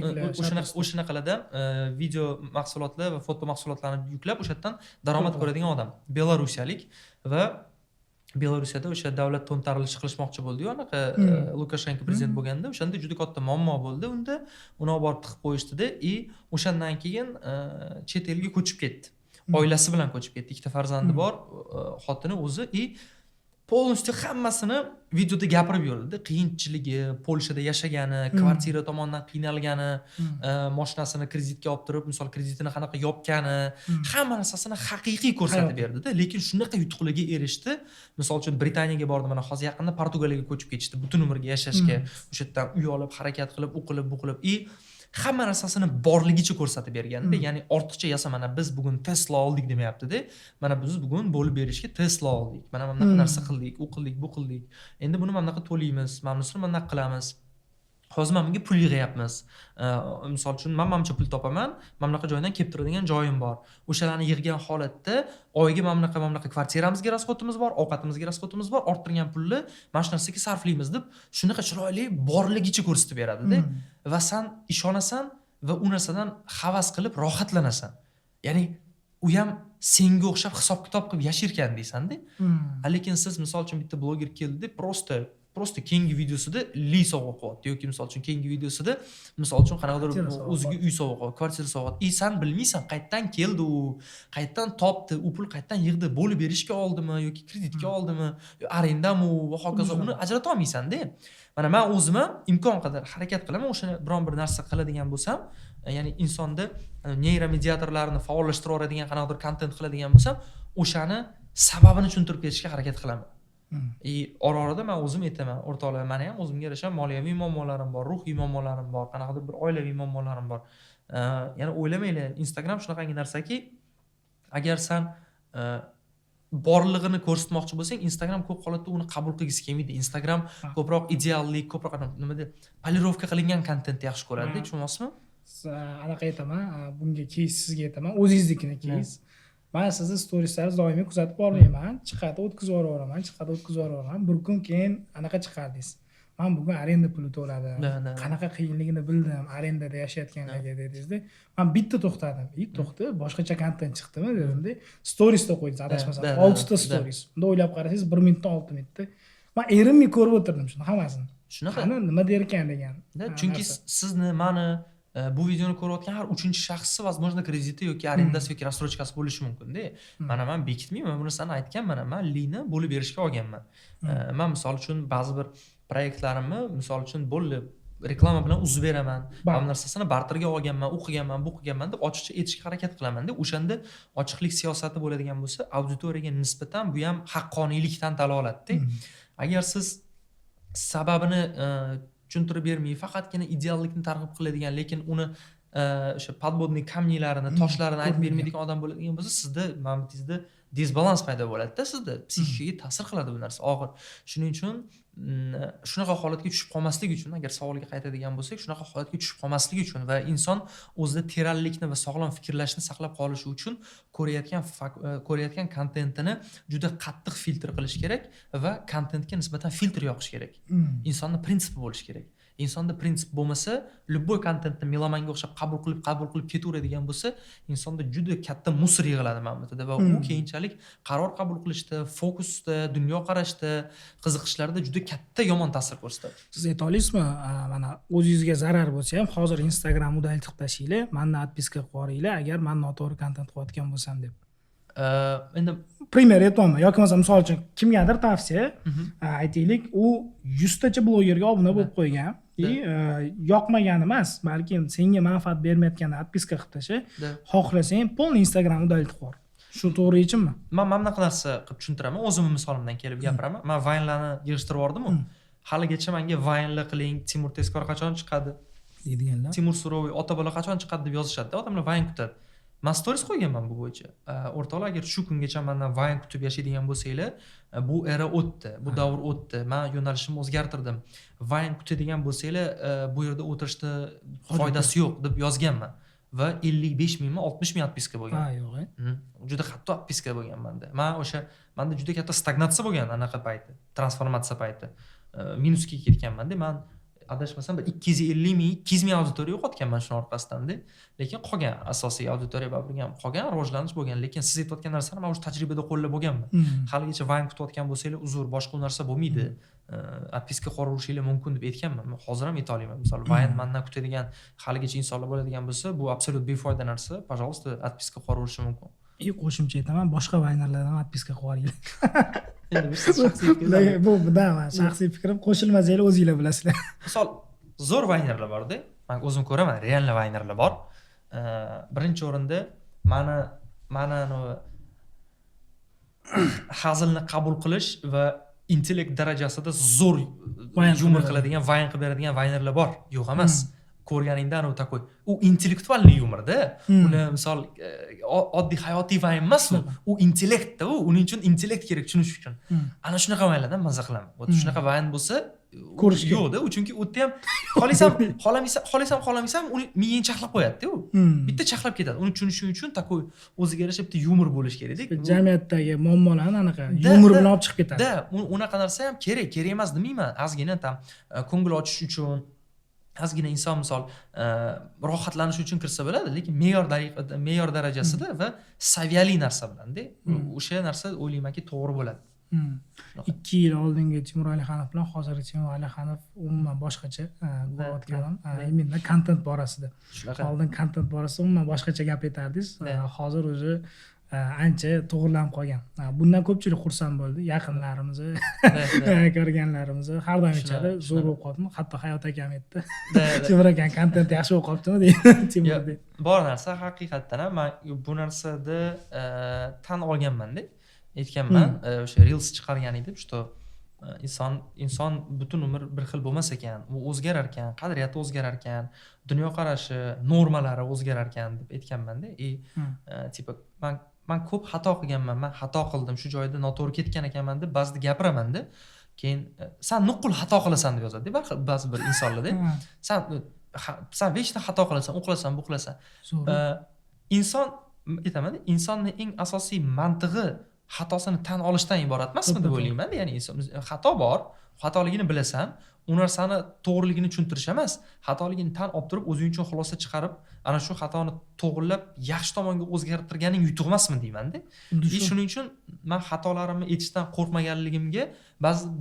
O'shanaqalardan video mahsulotlar va foto mahsulotlarni yuklab, o'sha yerdan daromad ko'radigan odam. Belarusiyalik va Belarusiyada o'sha davlat to'ntarilishi qilishmoqchi bo'ldi-yu, anaqa Lukashenko prezident bo'lganda, o'shanda juda katta muammo bo'ldi unda. Uni olib borib tiqib qo'yishdi-da, o'shandan keyin chet elga ko'chib ketdi. Oilasi bilan ko'chib ketdi. Ikkita farzandi bor, xotini o'zi polностью hammasini videoda gapirib yurdi. Qiyinchiligi, Polshada yashagani, kvartira tomonidan qiynalgani, mashinasini kreditga olib turib, misol kreditini qanaqa yopgani, hamma narsasini haqiqiy ko'rsatib berdi-da. Lekin shunaqa yutuqlarga erishdi. Misol uchun Britaniyaga bordi, mana hozir yaqinda Portugaliyaga ko'chib ketishdi, butun umrga yashashga. O'sha yerdan uy olib, harakat qilib, o'qilib, bu qilib, hamma narsasini borligicha ko'rsatib berganda, ya'ni ortiqcha yasa, mana biz bugun Tesla oldik demayapti-da. Mana biz bugun bo'lib berishga Tesla oldik. Mana bunaqa narsa qildik, u qildik, bu qildik. Endi buni mana bunaqa to'laymiz, mana bunisi mana bunaqa qilamiz. Hozir men bunga pul yig'yapmiz. Misol uchun men manimcha pul topaman, men bunaqa joydan kelib turadigan joyim bor. O'shalarni yig'gan holatda oyga men bunaqa kvartiramizga rasxotimiz bor, ovqatimizga rasxotimiz bor, orttirgan pulni mana shu narsaga sarflaymiz deb shunaqa chiroyli borligicha ko'rsatib beradi-da. Va sen ishonasan va u narsadan havas qilib rohatlanasan. Ya'ni u ham senga o'xshab hisob-kitob qilib yashirkan deysan-da. Lekin siz misol uchun bitta bloger keldi, prosta keyingi videosida li sovg'a qilyapti yoki misol uchun keyingi videosida misol uchun qanaqadir o'ziga uy sovg'a qilyapti, kvartira sovg'a qilyapti. Sen bilmaysan qayerdan keldi u, qayerdan topdi, u pul qayerdan yig'di, bo'lib berishga oldimi yoki kreditga oldimi, arendami va hokazo, uni ajrata olmaysan-da. Mana men o'zim ham imkon qadar harakat qilaman, o'shani biron bir narsa qiladigan bo'lsam, ya'ni insonda neyromediatorlarni faollashtira oladigan qanaqadir kontent qiladigan bo'lsam, o'shani sababini tushuntirib berishga harakat qilaman. Orada men o'zim aytaman, o'rtoqlar, meni ham o'zimga yarasha moliyaviy muammolarim bor, ruhiy muammolarim bor, qanaqadir bir oilaviy muammolarim bor. Ya'ni o'ylamanglar, Instagram shunaqangi narsaki, agar sen borlig'ini ko'rsatmoqchi bo'lsang, Instagram ko'p holatda uni qabul qilgisi kelmaydi. Instagram ko'proq ideallik, ko'proq nima deb, polirovka qilingan kontentni yaxshi ko'radi, tushunyapsizmi? Anaqa aytaman, bunga keys sizga aytaman, o'zingiznikini keys. Men sizni storieslaringizni doimiy kuzatib bormayman, chiqadi o'tkazib yuboraman, bir kun keyin anaqa chiqardingiz. Men bugun arenda puli to'ladim. Qanaqa qiyinligini bildim, arendada yashayotganlarga dedingiz-da. Men bitta to'xtadim. To'xta, boshqacha kontent chiqdimi dedim-da. Storiesda qo'ydingiz, adashmasam, 6 ta stories. Unda o'ylab qarasangiz 1 minutdan 6 minutda. Men erimni ko'rib o'tirdim shuni hammasini. Shunaqa. Qani nima der ekan degan. Chunki sizni, meni bu videoni ko'rayotgan har 3-chi shaxsni возможно krediti yoki arendasi yoki рассрочкасы bo'lishi mumkin-da. Mana men bekitmayman, buni sana aytganman, men lini bo'lib berishga olganman. Men misol uchun ba'zi bir proyektlarimni misol uchun bo'lib reklama bilan uzib beraman. Hamma narsasini barterga olganman, u qilganman, bu qilganman deb ochiqcha aytishga harakat qilaman-da. O'shanda ochiqlik siyosati bo'ladigan bo'lsa, auditoriyaga nisbatan bu ham haqqoniylikdan dalolat-da. Agar siz sababini tushuntirib bermay, faqatgina ideallikni targ'ib qiladigan, lekin uni o'sha podvodniy kamnilarini, toshlarini aytib bermaydigan odam bo'ladigan bo'lsa, sizda mamlatingizda disbalans paydo bo'ladi-da, sizda psixikaga ta'sir qiladi bu narsa og'ir. Shuning uchun shunaqa holatga tushib qolmaslik uchun, agar savolga qaytadigan bo'lsak, shunaqa holatga tushib qolmaslik uchun va inson o'zida terallikni va sog'lom fikrlashni saqlab qolishi uchun ko'rayotgan kontentini juda qattiq filtr qilish kerak va kontentga nisbatan filtr yoqish kerak. Insonning prinsipi bo'lishi kerak. Insonda prinsip bo'lmasa, любой kontentni melomanga o'xshab qabul qilib ketaveradigan bo'lsa, insonda juda katta musor yig'iladi mamlakatda va u keyinchalik qaror qabul qilishda, fokusda, dunyo qarashda, qiziqishlarda juda katta yomon ta'sir ko'rsatadi. Siz ayta olasizmi, mana o'zingizga zarar bo'lsa ham, hozir Instagram udaltib tashinglar, menni odpiska qilib yuboringlar, agar men noto'g'ri kontent qilayotgan bo'lsam deb. Endi primer aytmoqman yoki bo'lmasa misol uchun kimgadir tavsiya aytaylik, u 100 tacha blogerga obuna bo'lib qo'ygan. Yoqmagani emas, balki senga manfaat bermayotganini odpiska qilib tasha. Xohlasang polni Instagram udaltib qor. Shu to'g'ri yechimmi? Men mana bunaqa narsa qilib tushuntiraman, o'zimning misolimdan kelib gapiraman. Men Vine'larni yig'ishtirib yordim-ku. Haligacha menga Vine'lar qiling, Timur Teskor qachon chiqadi deydiganlar. Timur Suroviy ota bola qachon chiqadi deb yozishadi-da, odamlar Vine kutadi. Men stories qo'yganman bu bo'yicha. O'rtoqlar, agar shu kungacha mendan Vine kutib yashaydigan bo'lsanglar, bu era o'tdi, bu davr o'tdi. Men yo'nalishimni o'zgartirdim. Vine kutadigan bo'lsanglar, bu yerda o'tirishda foydasi yo'q deb yozganman. Va 55 mingmi, 60 ming odpiska bo'lgan. Ha, yo'q. Juda qattiq odpiska bo'lgan menda. Menda juda katta stagnatsiya bo'lgan anaqa payti, transformatsiya payti. Minusga ketganman-da. Men adashmasam 250 ming, 200 ming auditoriya yo'qotganman shu orqasidan-da. Lekin qolgan asosiy auditoriya bo'lgan, qolgan rivojlanish bo'lgan. Lekin siz aytayotgan narsani men o'sha tajribada qo'llab bo'lganman. Haligacha Vine kutayotgan bo'lsanglar, uzr, boshqa narsa bo'lmaydi. Odpiska qo'yishinglar mumkin deb aytganman. Hozir ham ayta olaman. Misol Vine mendan kutadigan haligacha insonlar bo'ladigan bo'lsa, bu absolut befoyda narsa. Пожалуйста, odpiska qo'yishi mumkin. Qo'shimcha aytaman, boshqa Vine'lardan odpiska qilib olinglar. Endi bu shaxsiy fikrim. Bu shaxsiy fikrim, qo'shilmasanglar o'zingizlar bilasizlar. Misol zo'r Vine'lar bor-da. Men o'zim ko'raman, real Vine'lar bor. Birinchi o'rinda mana hazilni qabul qilish va intellekt darajasida zo'r yumor qiladigan, Vine qilib beradigan Vine'lar bor. Yo'q emas. ko'rganingdan u takoy u intellektualniy yumorda. Uni misol oddiy hayotiy vaym emas u intellektda uning uchun intellekt kerak tushunish uchun. Ana shunaqa vaylardan maza qilaman. Shunaqa vayn bo'lsa ko'rish yo'qda, chunki u yerda ham xohlasam uni miyang chaqlab qo'yadi-da u. Bitta chaqlab ketadi. Uni tushunish uchun takoy o'ziga yarasha bitta yumor bo'lish kerak-da. Jamiyatdagi muammolarni anaqa yumor bilan olib chiqib ketadi. Da, unaqa narsa ham kerak emas demayman. Ozgina tam ko'ngil ochish uchun, ozgina inson misol rohatlanish uchun kirsa bo'ladi, lekin me'yor darajasida va saviyali narsa bilan-da. O'sha narsa o'ylaymanki to'g'ri bo'ladi. 2 yil oldingi Timur Alixanov bilan hozirgi Timur Alixanov umuman boshqacha ko'rayotganim именно kontent borasida. Oldin kontent borasida umuman boshqacha gap aytardingiz. Hozir o'zi ancha to'g'rilanib qolgan. Bundan ko'pchilik xursand bo'ldi. Yaqinlarimiz, ko'rganlarimiz har doim aytadi, zo'r bo'lib qolibmi? Hatto Hayot akam aytdi. Timur akam kontent yaxshi bo'lib qolibdimi deydi. Timur deydi. Bor narsa haqiqatdan ham men bu narsada tan olganman-da. Aytganman, o'sha Reels chiqargan edim, что inson butun umr bir xil bo'lmas ekan, u o'zgarar ekan, qadriyati o'zgarar ekan, dunyo qarashi, normalari o'zgarar ekan deb aytganman-da. Tipa men ko'p xato qilganman, men xato qildim, shu joyda noto'g'ri ketgan ekanman deb ba'zida gapiraman-da. Keyin sen nuqul xato qilasan deb yozadi, ba'zi bir insonlarda. Sen vechta xato qilasan, u qilasan, bu qilasan. Inson aytaman-da, insonning eng asosiy mantig'i xatosini tan olishdan iborat emasmi deb o'ylayman. Ya'ni inson xato bor, xatoligini bilasan, u narsani to'g'riligini tushuntirish emas, xatoligini tan olib turib o'zing uchun xulosa chiqarib, ana shu xatoni to'g'rilab yaxshi tomonga o'zgartirganing yutuq emasmi deyman-da. Shuning uchun men xatolarimni aytishdan qo'rqmaganligimga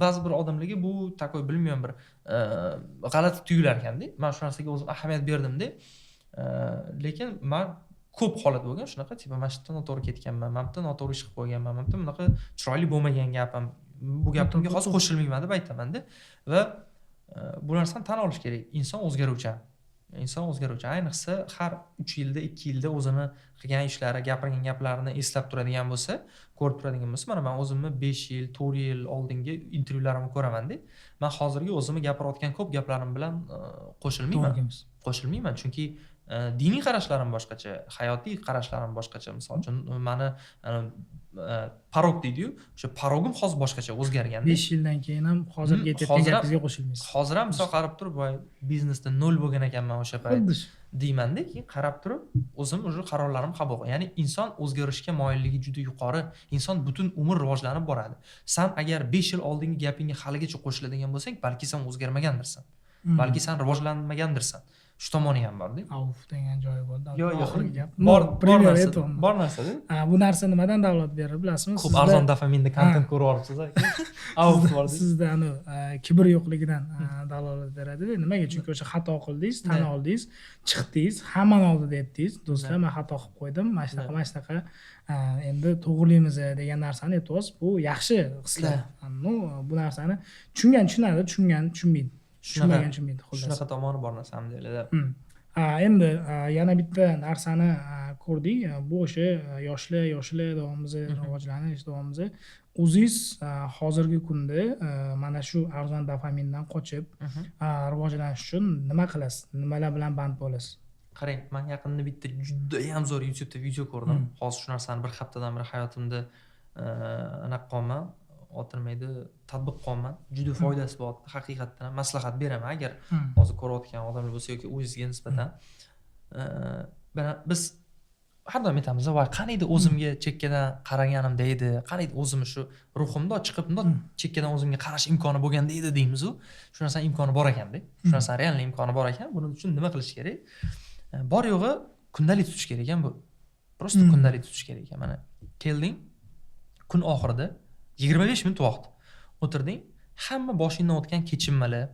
ba'zi bir odamlarga bu takoy bilmayman bir g'alati tuyular ekanda. Men shu narsaga o'zim ahamiyat berdim-da. Lekin men ko'p holat bo'lgan shunaqa, tipa mana shu yerda noto'g'ri ketganman, mana bu yerda noto'g'ri ish qilib qo'yganman, mana bu yerda bunaqa chiroyli bo'lmagan gapim. Bu gapimga hozir qo'shilmayman deb aytaman-da. Va bu narsani tan olish kerak. Inson o'zgaruvchan. Ayniqsa har 3 yilda, 2 yilda o'zini qilgan ishlari, gapirgan gaplarini eslab turadigan bo'lsa, ko'rib turadigan bo'lsa, mana men o'zimni 5 yil, 4 yil oldingi intervyularimni ko'raman-da. Men hozirgi o'zimni gapirayotgan ko'p gaplarim bilan qo'shilmayman, chunki diniy qarashlarim boshqacha, hayotiy qarashlarim boshqacha. Misol uchun meni parog deydi-yu, o'sha parogim hozir boshqacha o'zgargan. 5 yildan keyin ham hozirgi aytayotgan gapingizga qo'shilmaysiz. Hozir ham misol qarab turib, voy biznesda 0 bo'lgan ekanman o'sha payt deyman-da, keyin qarab turib o'zim o'sha qarorlarimni qabul qildim. Ya'ni inson o'zgarishga moyilligi juda yuqori. Inson butun umr rivojlanib boradi. Sen agar 5 yil oldingi gapingga haligacha qo'shiladigan bo'lsang, balki sen o'zgarmagandirsan. Balki sen rivojlanmagandirsan. Shu tomoni ham bor-da. Avf degan joyi bo'ldi. Yo'q, gap. Bor narsa-da. Bu narsa nimadan davlat berar, bilasizmi? Ko'p arzon dofaminda kontent ko'rib olibsiz aka. Avf bor. Sizda kibr yo'qligidan dalolat beradi-da. Nimaga? Chunki o'sha xato qildingiz, tan oldingiz, chiqdingiz, hamma oldida aytdingiz, do'stlar, men xato qilib qo'ydim, mana shunaqa endi to'g'rilaymiz degan narsani aytyapsiz. Bu yaxshi hislar. Bu narsani tushunadi, tushunmaydi. Shunaqa tomoni bor narsam deyiladi. Endi yana bitta narsani ko'rdik. Bu o'sha yoshlar davomimiz, rivojlanish davomimiz. O'zingiz hozirgi kunda mana shu arzon dofamindan qochib rivojlanish uchun nima qilasiz? Nimalar bilan band bo'lasiz? Qarang, men yaqinda bitta juda ham zo'r YouTube'da video ko'rdim. Hozir shu narsani bir haftadan beri hayotimda anaqa qolman. O'tirmaydi, tatbiq qilman. Juda foydasi bor. Haqiqatdan ham maslahat beraman agar hozir ko'rayotgan odamlar bo'lsa yoki o'zingizga nisbatan. Biz har doim aytamiz, "Voy, qaniydi o'zimga chekkadan qaraganimda edi, qaniydi o'zimni shu ruhimda chiqib bundoq chekkadan o'zimga qarash imkoni bo'lganda edi" deymiz-ku. Shu narsaning imkoni bor ekan-da. Shu narsaning real imkoni bor ekan. Buning uchun nima qilish kerak? Bor yo'g'i kundalik tutish kerak ekan bu. Prosta kundalik tutish kerak ekan. Mana kelding, kun oxirida 25 minut vaqt o'tirding, hamma boshingdan o'tgan kechinmalar,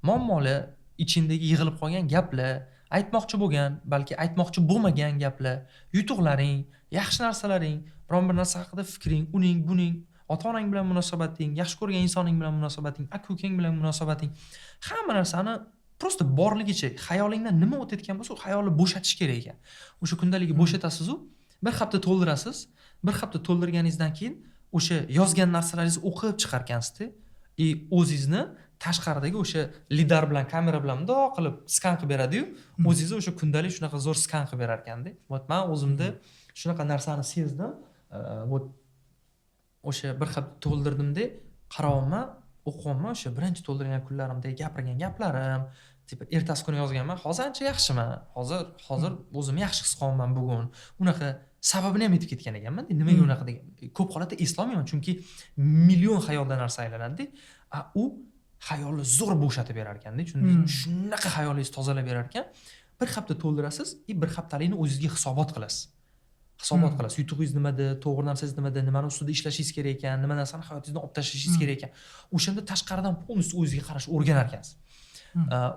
muammolar, ichingdagi yig'ilib qolgan gaplar, aytmoqchi bo'lgan, balki aytmoqchi bo'lmagan gaplar, yutuqlaring, yaxshi narsalaring, biron bir narsa haqida fikring, uning, buning, ota-onang bilan munosabating, yaxshi ko'rgan insoning bilan munosabating, aka-ukang bilan munosabating, hamma narsani prosta borligicha xayolingdan nima o'tayotgan bo'lsa, xayolni bo'shatish kerak ekan. O'sha kundaligi bo'shatasiz-u, bir hafta to'ldirasiz. Bir hafta to'ldirganingizdan keyin o'sha yozgan narsalaringizni o'qib chiqarkansiz-da, o'zingizni tashqaridagi o'sha lidar bilan kamera bilan bundoq qilib skan qilib beradi-yu, o'zingiz o'sha kundalik shunaqa zo'r skan qilib berar ekanda. Вот men o'zimda shunaqa narsani sezdim. Вот o'sha bir xil to'ldirdimda qarayapman, o'qiyapman, o'sha birinchi to'ldirgan kunlarimda gapirgan gaplarim, tipa ertasi kuni yozganman. Hozir ancha yaxshiman. Hozir o'zimni yaxshi his qilyapman bugun. Unaqa sababini ham aytib ketgan ekanman. Nimaga unaqa degan? Ko'p holatda eslolmayman, chunki million xayolda narsa aylanadi. U xayolni zo'r bo'shatib berar ekanda. Shunaqa xayolingizni tozalab berar ekan. Bir hafta to'ldirasiz, bir haftalikni o'zingizga hisobot qilasiz. Yutug'ingiz nimada, to'g'ri narsangiz nimada, nimani ustida ishlashingiz kerak ekan, nima narsani hayotingizdan olib tashlashingiz kerak ekan. O'shanda tashqaridan polностью o'zingizga qarash o'rganar ekansiz.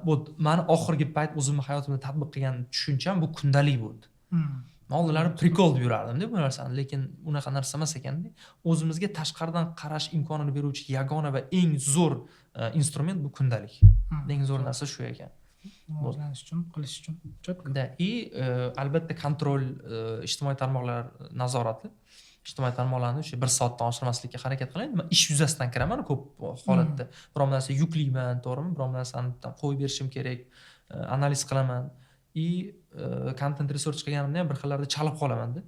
Bu meni oxirgi payt o'zimning hayotimda tatbiq qilgan tushuncham bu kundalik bo'ldi. Men oldinlari prikol deb yurardim-da bu narsani, lekin unaqa narsa emas ekanda. O'zimizga tashqaridan qarash imkonini beruvchi yagona va eng zo'r instrument bu kundalik. Eng zo'r narsa shu ekan. O'zlanish uchun, qilish uchun. Да, и albatta kontrol, ijtimoiy tarmoqlar nazorati. Ijtimoiy tarmoqlarni o'sha 1 soatdan oshirmaslikka harakat qiling. Men ish yuzasidan kiraman ko'p holatda. Biror narsa yuklayman, to'g'rimi? Biror narsani qo'yib berishim kerak, analiz qilaman. Content research qilganimda ham bir xillarda chalib qolaman-da.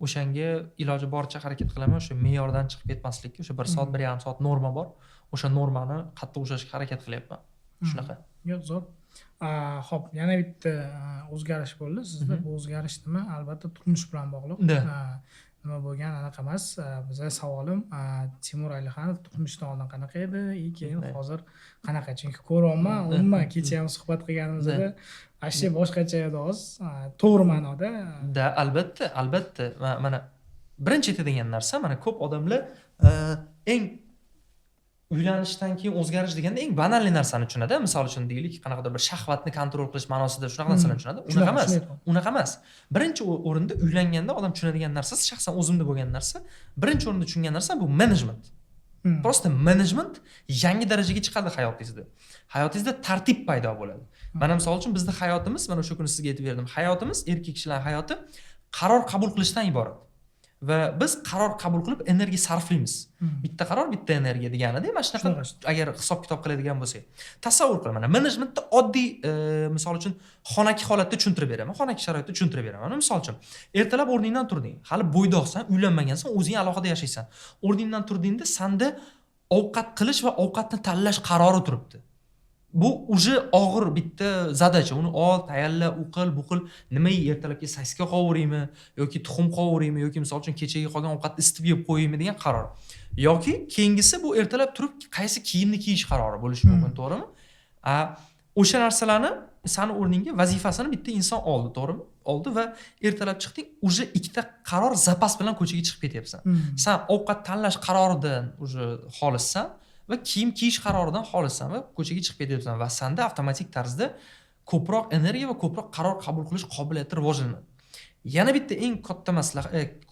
O'shanga iloji boricha harakat qilaman, o'sha me'yordan chiqib ketmaslikka. O'sha 1 soat, 1,5 soat norma bor. O'sha normani qattiq ushlashga harakat qilyapman. Shunaqa. Yo'q, zo'r. Xo'p, yana bitta o'zgarish bo'ldi sizda. Bu o'zgarish nima? Albatta turmush bilan bog'liq. Nima bo'lgan anaqa emas. Bizga savolim Timur Alixanov turmushdan oldin qanaqa edi, keyin hozir qanaqa? Chunki ko'ryapman, umuman kecha ham suhbat qilganimizda ashyo boshqacha edi hozir. To'g'ri ma'noda. Da, albatta. Mana birinchi aytadigan narsa, mana ko'p odamlar eng uylanishdan keyin o'zgarish deganda eng banal narsani tushunadi. Misol uchun deylik, qanaqadir bir shahvatni kontrol qilish ma'nosida shunaqa narsalarni tushunadi. Unaqa emas. Birinchi o'rinda uylanganda odam tushunadigan narsasi, shaxsan o'zimda bo'lgan narsa, birinchi o'rinda tushungan narsa bu management. Prosta management yangi darajaga chiqadi hayotingizda. Hayotingizda tartib paydo bo'ladi. Mana misol uchun bizning hayotimiz, mana o'sha kuni sizga aytib berdim. Hayotimiz, erkak kishilar hayoti qaror qabul qilishdan iborat. Va biz qaror qabul qilib energiya sarflaymiz. Bitta qaror, bitta energiya deganida, mana shunaqa agar hisob kitob qiladigan bo'lsak. Tasavvur qiling, mana managementda oddiy, misol uchun xonaki holatda tushuntirib beraman, xonaki sharoitda tushuntirib beraman. Misol uchun, ertalab o'rningdan turding, hali bo'ydoqsan, uylanmagansan, o'zing alohida yashaysan. O'rningdan turdingda senda ovqat qilish va ovqatni tanlash qarori turibdi. Bu uje og'ir bitta zadacha. Uni ol, tayyorla, u qil, bu qil. Nima ertalabki saska qovuraymi yoki tuxum qovuraymi yoki misol uchun kechagi qolgan ovqatni isitib yeb qo'yaymi degan qaror. Yoki keyingisi bu ertalab turib qaysi kiyimni kiyish qarori bo'lishi mumkin, to'g'rimi? O'sha narsalarni sani o'rningga vazifasini bitta inson oldi, to'g'rimi? Oldi va ertalab chiqding, uje ikkita qaror zapas bilan ko'chaga chiqib ketyapsan. Sen ovqat tanlash qaroridan uje xolissan va kiyim kiyish qaroridan xolissan va ko'chaga chiqib ketyapsan va senda avtomatik tarzda ko'proq energiya va ko'proq qaror qabul qilish qobiliyati rivojlanadi. Yana bitta eng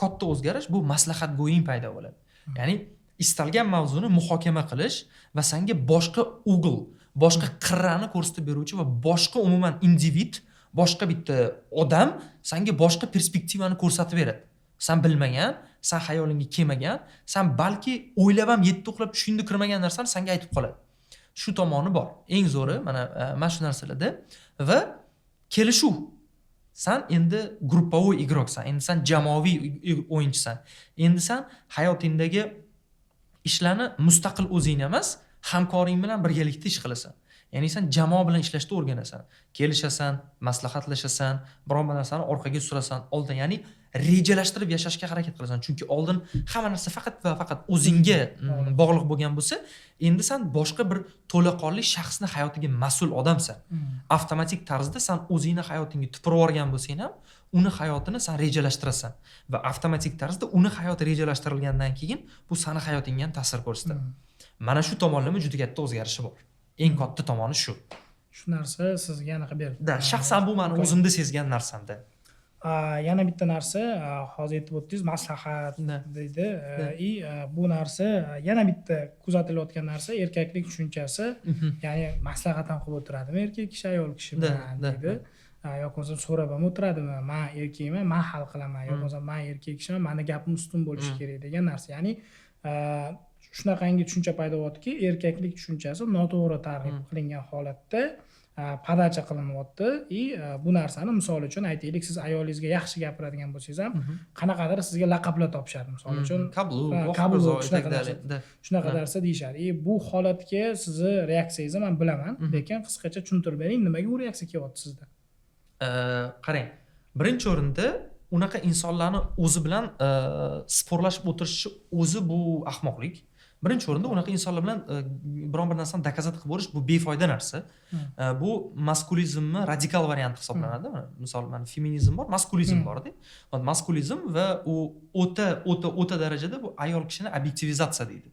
katta o'zgarish bu maslahatgo'ying paydo bo'ladi. Ya'ni istalgan mavzuni muhokama qilish va senga boshqa ugl, boshqa qirrani ko'rsatib beruvchi va boshqa umuman individ, boshqa bitta odam senga boshqa perspektivani ko'rsatib beradi. Sen bilmagan, sen xayolingga kelmagan, sen balki o'ylab ham yetti uxlab tushingda kirmagan narsani senga aytib qoladi. Shu tomoni bor. Eng zo'ri mana shu narsalarda va kelishuv. Sen endi gruppovoy igroksan, endi sen jamoaviy o'yinchisan. Endi sen hayotingdagi ishlarni mustaqil o'zing emas, hamkoring bilan birgalikda ish qilasan. Ya'ni sen jamoa bilan ishlashni o'rganasan, kelishasan, maslahatlashasan, biror narsani orqaga surasan, oldin, ya'ni rejalashtirib yashashga harakat qilasan. Chunki oldin hamma narsa faqat va faqat o'zingga bog'liq bo'lgan bo'lsa, endi sen boshqa bir to'laqonli shaxsning hayotiga mas'ul odamsan. Avtomatik tarzda sen o'zingni hayotingga tupurib olgan bo'lsang ham, uni hayotini sen rejalashtirasan va avtomatik tarzda uni hayoti rejalashtirilgandan keyin bu seni hayotingga ham ta'sir ko'rsatadi. Mana shu tomonlama juda katta o'zgarishi bor. Eng katta tomoni shu. Shu narsa sizga anaqa berdi. Da, shaxsan bu meni o'zimda sezgan narsamda. Yana bitta narsa, hozir aytib o'tdingiz, maslahat deydi. Bu narsa yana bitta kuzatilayotgan narsa, erkaklik tushunchasi, ya'ni maslahat ham qilib o'tiradimi erkak kishi ayol kishi bilan deydi. Yoki bo'lmasa so'rab ham o'tiradimi? Men erkakman, men hal qilaman. Yoki bo'lmasa men erkak kishiman, meni gapim ustun bo'lishi kerak degan narsa. Ya'ni shunaqangi tushuncha paydo bo'lyaptiki, erkaklik tushunchasi noto'g'ri targ'ib qilingan holatda podacha qilinyapti. Bu narsani misol uchun aytaylik, siz ayolingizga yaxshi gapiradigan bo'lsangiz ham qanaqadir sizga laqablar topishadi. Misol uchun qabul shunaqa narsa deyishadi. Bu holatga sizni reaksiyangizni men bilaman, lekin qisqacha tushuntirib bering, nimaga u reaksiya kelyapti sizda? Qarang, birinchi o'rinda unaqa insonlarni o'zi bilan sporlashib o'tirishi o'zi bu ahmoqlik. Birinchi o'rinda unaqa insonlar bilan biron bir narsani dokazat qilib bo'lish bu befoyda narsa. Bu maskulizmni radikal varianti hisoblanadi. Misol, mana feminizm bor, maskulizm bor-da. Maskulizm va u o'ta darajada bu ayol kishini obyektivizatsiya deydi.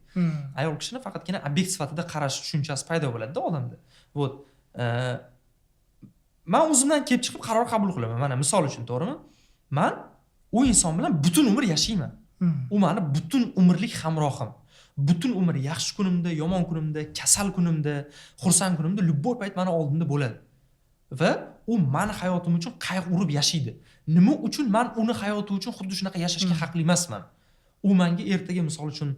Ayol kishini faqatgina obyekt sifatida qarash tushunchasi paydo bo'ladi-da odamda. Men o'zimdan kelib chiqib qaror qabul qilaman. Mana misol uchun, to'g'rimi? Men u inson bilan butun umr yashayman. U meni butun umrlik hamrohim. Butun umr yaxshi kunimda, yomon kunimda, kasal kunimda, xursand kunimda любой payt meni oldimda bo'ladi. Va u meni hayotim uchun qayg'u urib yashaydi. Nima uchun men uni hayoti uchun xuddi shunaqa yashashga haqli emasman? U menga ertaga misol uchun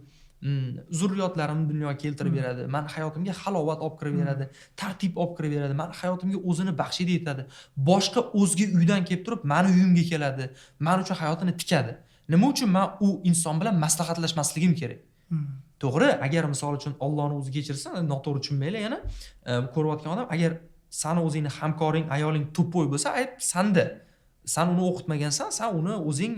zurriyotlarimni dunyoga keltirib beradi. Meni hayotimga halovat olib kirib beradi, tartib olib kirib beradi. Meni hayotimga o'zini baxshida etadi. Boshqa o'zga uydan kelib turib, meni uyimga keladi. Men uchun hayotini tikadi. Nima uchun men u inson bilan maslahatlashmasligim kerak? To'g'ri, agar misol uchun Allohning o'zi kechirsin, noto'g'ri tushunmaylar yana. Ko'rayotgan odam, agar seni o'zingni hamkoring, ayoling to'poy bo'lsa, ayb sanda. Sen uni o'qitmagansan, sen uni o'zing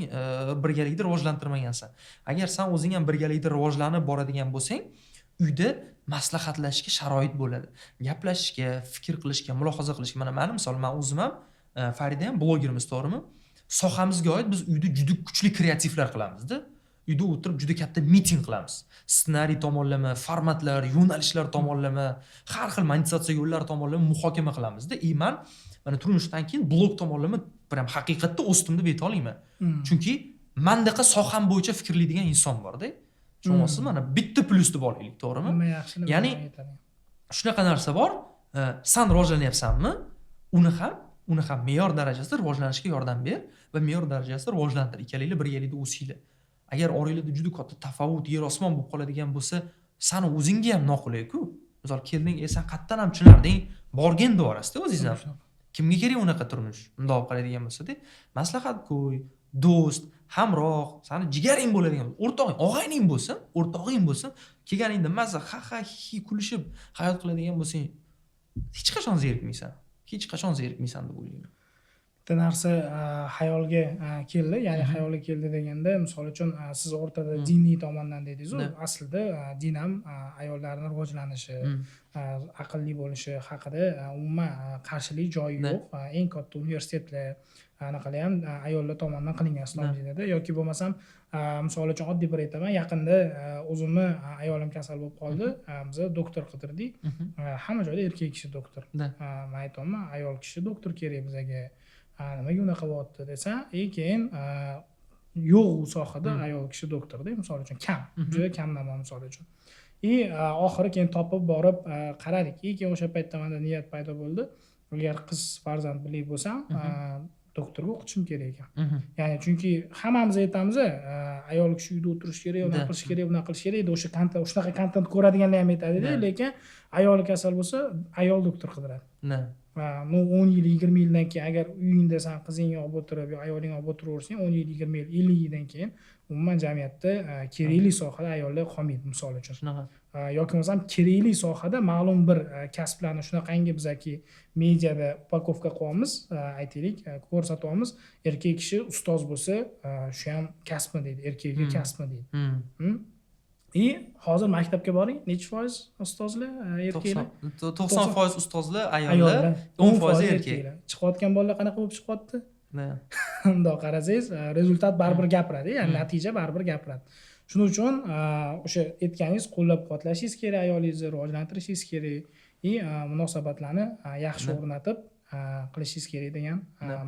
birgalikda rivojlantirmagansan. Agar sen o'zing ham birgalikda rivojlanib boradigan bo'lsang, uyda maslahatlashishga sharoit bo'ladi. Gaplashishga, fikr qilishga, mulohaza qilishga. Mana misol, men o'zim ham Farida ham blogerimiz, to'g'rimi? Sohamizga oid biz uyda juda kuchli kreativlar qilamiz-da. Uyda o'tirib juda katta miting qilamiz. Ssenariy tomonlama, formatlar, yo'nalishlar tomonlama, har xil monetizatsiya yo'llari tomonlama muhokama qilamiz-da. Men mana turmushdan keyin blog tomonlama biram haqiqatda o'stimni beta olmayman. Chunki mendaqa soham bo'yicha fikrlaydigan inson bor-da. Tushunasiz, mana bitta plyus deb olaylik, to'g'rimi? Ya'ni shunaqa narsa bor, sen rivojlanyapsanmi? Uni ham me'yor darajasida rivojlanishga yordam ber va me'yor darajasida rivojlantir. Ikkalaylar birgalikda o'singlar. Agar oranglarda juda katta tafovut, yer osmon bo'lib qoladigan bo'lsa, seni o'zingga ham noqulay-ku. Misol kelding, sen qayerdan ham tushunarding, borgan devorasiz-da o'zingiz ham. Kimga kerak unaqa turmush? Bunday olib qaraydigan bo'lsa-da, maslahat qo'y, do'st, hamroh, seni jigaring bo'ladigan, o'rtog'ing, og'ayning bo'lsin, o'rtog'ing bo'lsin, kelganingda mazza, hi kulishib hayot qiladigan bo'lsang, hech qachon zerikmaysan. Hech qachon zerikmaysan deb o'ylayman. Bitta narsa xayolga keldi, ya'ni xayolga keldi deganda, misol uchun siz o'rtada diniy tomondan dedingiz-ku, aslida din ham ayollarning rivojlanishi, aqlli bo'lishi haqida umuman qarshilik joyi yo'q. Eng katta universitetlar anaqalar ham ayollar tomonidan qilingan islom dinida, yoki bo'lmasam misol uchun oddiy bir aytaman, yaqinda o'zimni ayolim kasal bo'lib qoldi, biz doktor qidirdik. Hamma joyda erkak kishi doktor. Men aytaman, ayol kishi doktor kerak bizga. Nimaga unaqa bo'lyapti desam, keyin yo'q u sohada ayol kishi doktorda, misol uchun kam, juda kam namoz misol uchun. Oxiri keyin topib borib qaradik. Keyin o'sha paytda menda niyat paydo bo'ldi. Agar qiz farzandli bo'lsam, doktorga o'qitishim kerak ekan. Ya'ni chunki hammamiz aytamiz, ayol kishi uyda o'tirish kerak, unaqa qilish kerak, bunaqa qilish kerak deb o'sha shunaqa kontent ko'radiganlar ham aytadi-da, lekin ayoli kasal bo'lsa, ayol doktor qidiradi. 10 yil, 20 yildan keyin agar uyingda san qizingni olib o'tirib, yo ayoling olib o'tiraversang, 10 yil, 20 yil, 50 yildan keyin umuman jamiyatda kerakli sohada ayollar qolmaydi, misol uchun. Shunaqa. Yoki bo'lmasam kerakli sohada ma'lum bir kasblarni shunaqangi bizaki mediada upakovka qilyapmiz, aytaylik, ko'rsatyapmiz. Erkak kishi ustoz bo'lsa, shu ham kasbmi deydi, erkakga kasbmi deydi. Hozir maktabga boring, necha foiz ustozlar erkaklar? 90% ustozlar ayollar, 10% erkaklar. Chiqayotgan bolalar qanaqa bo'lib chiqyapti? Unda qarasangiz, rezultat baribir gapiradi, ya'ni natija baribir gapiradi. Shuning uchun o'sha aytganingiz qo'llab-quvvatlashingiz kerak, ayolingizni rivojlantirishingiz kerak, munosabatlarni yaxshi o'rnatib qilishingiz kerak degan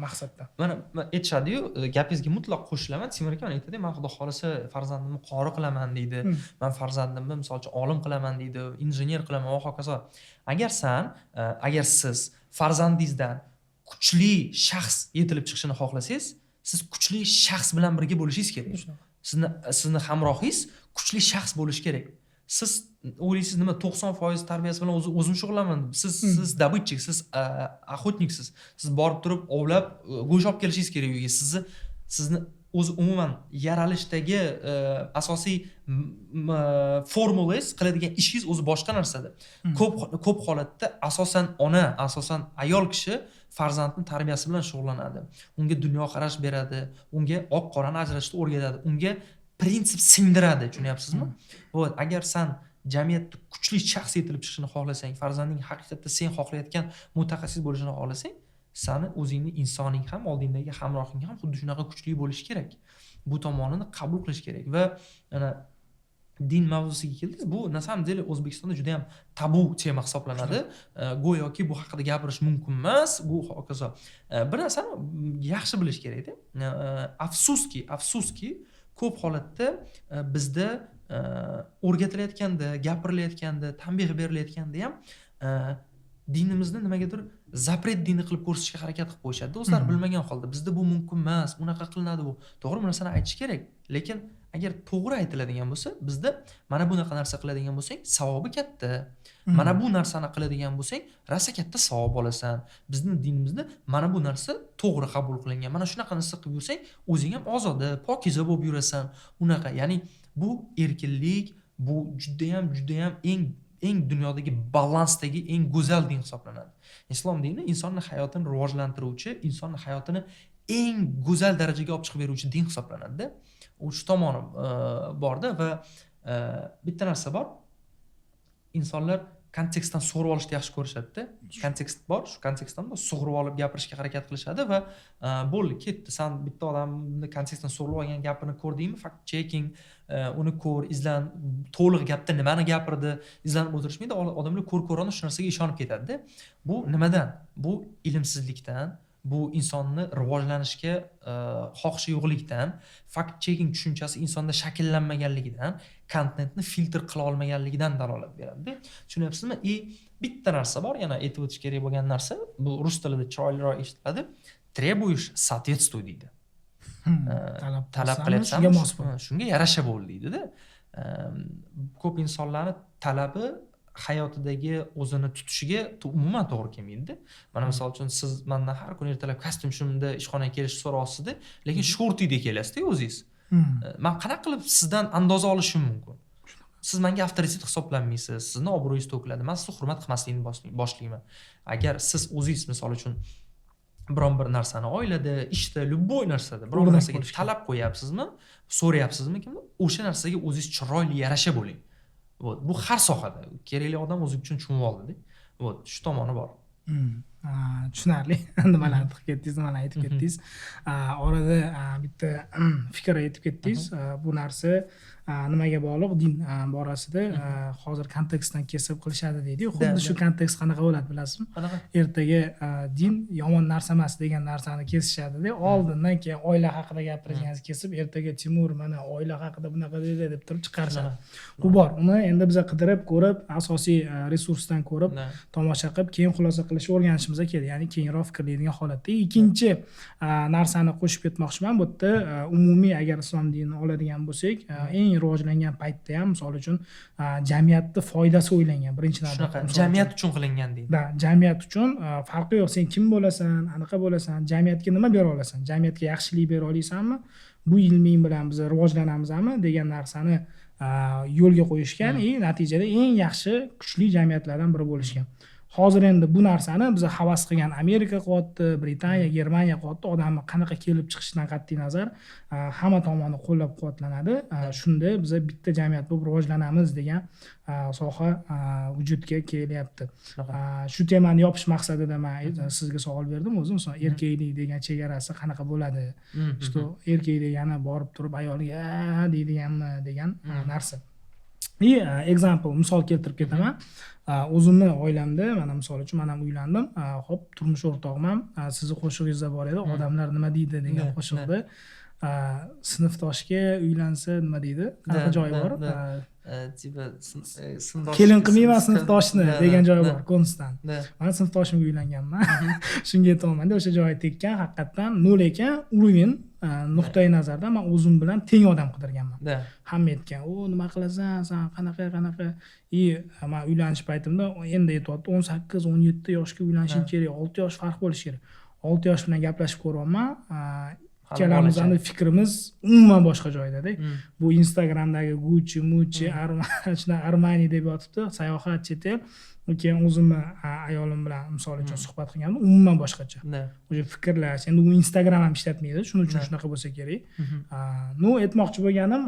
maqsadda. Mana aytishadi-yu, gapingizga mutlaq qo'shilaman. Timur aka aytadi, men xudo xolisa farzandimni qori qilaman deydi. Men farzandimni misol uchun olim qilaman deydi, injener qilaman va hokazo. Agar siz farzandingizdan kuchli shaxs yetilib chiqishini xohlasangiz, siz kuchli shaxs bilan birga bo'lishingiz kerak. Sizni hamrohingiz kuchli shaxs bo'lishi kerak. siz o'ylaysiz nima 90% tarbiyasi bilan o'zim shug'ullanaman. Siz dabitchik, siz охотниksiz. Siz borib turib ovlab go'sht olib kelishingiz kerak uyga. Sizni o'zi umuman yaralishdagi asosiy formulangiz, qiladigan ishingiz o'zi boshqa narsada. Ko'p holatda asosan ayol kishi farzandning tarbiyasi bilan shug'ullanadi. Unga dunyoqarash beradi, unga oq qorani ajratishni o'rgatadi, unga prinsip singdiradi, tushunyapsizmi? Agar sen jamiyatda kuchli shaxs etilib chiqishini xohlasang, farzanding haqiqatda sen xohlayotgan mutaxassis bo'lishini xohlasang, seni o'zingning insoning ham, oldingdagi hamrohing ham xuddi shunaqa kuchli bo'lishi kerak. Bu tomonini qabul qilish kerak va ana din mavzusiga keldik. Bu na samom деле O'zbekistonda juda ham tabu tema hisoblanadi. Go'yoki bu haqida gapirish mumkin emas, bu hokazo. Bir narsani yaxshi bilish kerak-da. Afsuski ko'p holatda bizda o'rgatilayotganda, gapirilayotganda, tanbeh berilayotganda ham dinimizni nimagadir zapret dini qilib ko'rsatishga harakat qilib qo'yishadi. O'zlari bilmagan holda bizda bu mumkin emas, unaqa qilinadi bu. To'g'ri, bu narsani aytish kerak. Lekin agar to'g'ri aytiladigan bo'lsa, bizda mana bunaqa narsa qiladigan bo'lsang, savobi katta. Mana bu narsani qiladigan bo'lsang, rosa katta savob olasan. Bizning dinimizda mana bu narsa to'g'ri qabul qilingan. Mana shunaqa narsa qilib yursang, o'zing ham ozoda, pokiza bo'lib yurasan. Unaqa, ya'ni bu erkinlik, bu juda ham eng dunyodagi balansdagi eng go'zal din hisoblanadi. Islom dini insonning hayotini rivojlantiruvchi, insonning hayotini eng go'zal darajaga olib chiqib beruvchi din hisoblanadi-da. Shu tomoni borda va bitta narsa bor. Insonlar kontekstdan sug'urib olishni yaxshi ko'rishadi-da. Kontekst bor, shu kontekstdan sug'urib olib gapirishga harakat qilishadi va bo'ldi, ketdi. Sen bitta odamni kontekstdan sug'urib olgan gapini ko'rdingmi? Fact checking, uni ko'r, izlan, to'liq gapda nimani gapirdi, izlanib o'tirishmaydi. Odamlar ko'r-ko'rona shu narsaga ishonib ketadi-da. Bu nimadan? Bu ilmsizlikdan, bu insonni rivojlanishga xohishi yo'qlikdan, fact checking tushunchasi insonda shakllanmaganligidan, kontentni filtr qila olmaganligidan dalolat beradi. Tushunyapsizmi? Bitta narsa bor, yana aytib o'tish kerak bo'lgan narsa, bu rus tilida chiroyliroq eshitiladi. Требуешь, соответствуй deydi. Talab qilyapsan, shunga yarasha bo'l deydi-da. Ko'p insonlarning talabi hayotidagi o'zini tutishiga umuman to'g'ri kelmaydi. Mana misol uchun siz mendan har kuni ertalab kostyum-shimda ishxonaga kelishni so'rayapsiz-da, lekin shortida kelasiz-da o'zingiz. Men qanaqa qilib sizdan andoza olishim mumkin? Siz menga avtoritet hisoblanmaysiz, sizni obro'yingiz to'kiladi. Men sizni hurmat qilmaslikni boshlayman. Agar siz o'zingiz misol uchun biron bir narsani oilada, ishda, любой narsada biron narsaga talab qo'yapsizmi, so'rayapsizmi kimdan? O'sha narsaga o'zingiz chiroyli yarasha bo'ling. Bu har sohada kerakli odam o'zi uchun tushunib oldi-da. Shu tomoni bor. Tushunarli. Nimalarni ketdingiz, nimalarni aytib ketdingiz. Orada bitta fikr aytib ketdingiz. Bu narsa nimaga bog'liq? Din borasida hozir kontekstdan kesib qilishadi deydi-ku. Xuddi shu kontekst qanaqa bo'ladi bilasizmi? Ertaga din yomon narsa emas degan narsani kesishadi-da. Oldindan keyin oila haqida gapirgansiz kesib, ertaga Timur mana oila haqida bunaqa dedi deb turib chiqarishadi. Bu bor. Uni endi biz qidirib, ko'rib, asosiy resursdan ko'rib, tomosha qilib, keyin xulosa qilishga o'rganishimiz kerak. Ya'ni keyinroq fikrlaydigan holatda. Ikkinchi narsani qo'shib ketmoqchiman. Bu yerda umumiy agar islom dinini oladigan bo'lsak, eng rivojlangan paytda ham misol uchun jamiyatning foydasi o'ylangan. Birinchi navbatda jamiyat uchun qilingan deydi. Jamiyat uchun farqi yo'q. Sen kim bo'lasan, anaqa bo'lasan, jamiyatga nima bera olasan? Jamiyatga yaxshilik bera olasanmi? Bu ilming bilan biz rivojlanamizmi degan narsani yo'lga qo'yishgan, natijada eng yaxshi, kuchli jamiyatlardan biri bo'lishgan. Hozir endi bu narsani biz havas qilgan Amerika qilyapti, Britaniya, Germaniya qilyapti. Odamni qanaqa kelib chiqishidan qat'iy nazar hamma tomoni qo'llab-quvvatlanadi. Shunda biz bitta jamiyat bo'lib rivojlanamiz degan soha vujudga kelyapti. Shu temani yopish maqsadida men sizga savol berdim o'zim. Erkaklik degan chegarasi qanaqa bo'ladi? Что erkak degani borib turib ayolga deydiganmi degan narsa. Example, misol keltirib ketaman. O'zimni oilamda, mana misol uchun men ham uylandim. Xo'p, turmush o'rtog'im ham sizni qo'shig'ingizda bor edi. Odamlar nima deydi degan qo'shiqda sinfdoshga uylansa nima deydi? Qanaqa joyi bor? Sinfdosh. Kelin qilmayman sinfdoshni degan joyi bor, konstant. Men sinfdoshimga uylanganman. Shunga aytmoqman-da, o'sha joyi tekkan, haqiqatan 0 ekan, uровень nuqtai nazardan men o'zim bilan teng odam qidirganman. Da. Hamma aytgan, "O, nima qilasan? Sen qanaqa?" Men uylanish paytimda endi aytyapti, 18-17 yoshga uylanishing kerak, 6 yosh farq bo'lishi kerak. 6 yosh bilan gaplashib ko'ryapman. Ikkalamizni fikrimiz umuman boshqa joyda-da. Bu Instagramdagi Gucci, Armani deb yotibdi, sayohat, chet el. Keyin o'zimni ayolim bilan misol uchun suhbat qilgandim, umuman boshqacha. O'sha fikrlash, endi u Instagram ham ishlatmaydi, shuning uchun shunaqa bo'lsa kerak. Aytmoqchi bo'lganim,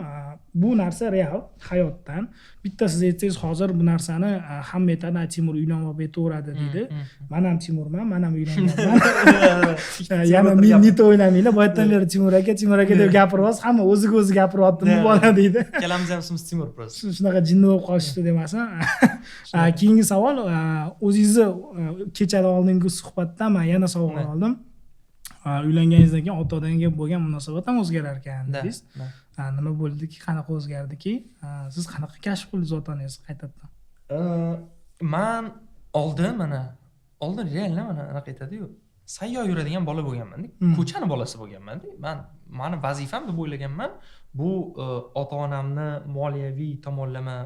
bu narsa real hayotdan. Bitta siz aytsangiz hozir bu narsani hamma aytadi, Timur uylanib aytaveradi deydi. Men ham Timurman, men ham uylanganman. Yana men o'ylamanglar, bu yerdan beri Timur aka deb gapiryapsiz, hamma o'ziga o'zi gapiryapti, bu bola deydi. Ikkalamiz ham ismimiz Timur prosta. Shunaqa jinni bo'lib qolishdi demasin. Keyingi savol, o'zingizni kechada oldingi suhbatdan men yana savol oldim. Uylanganingizdan keyin ota-onaga bo'lgan munosabat ham o'zgarar ekan dedingiz. Nima bo'ldiki, qanaqa o'zgardiki? Siz qanaqa kashf qildingiz ota-onangizni qaytadan? Men oldin realni mana anaqa aytadi-yu, sayyor yuradigan bola bo'lganman-da. Ko'chani bolasi bo'lganman-da. Meni vazifam deb o'ylaganman, bu ota-onamni moliyaviy tomonlama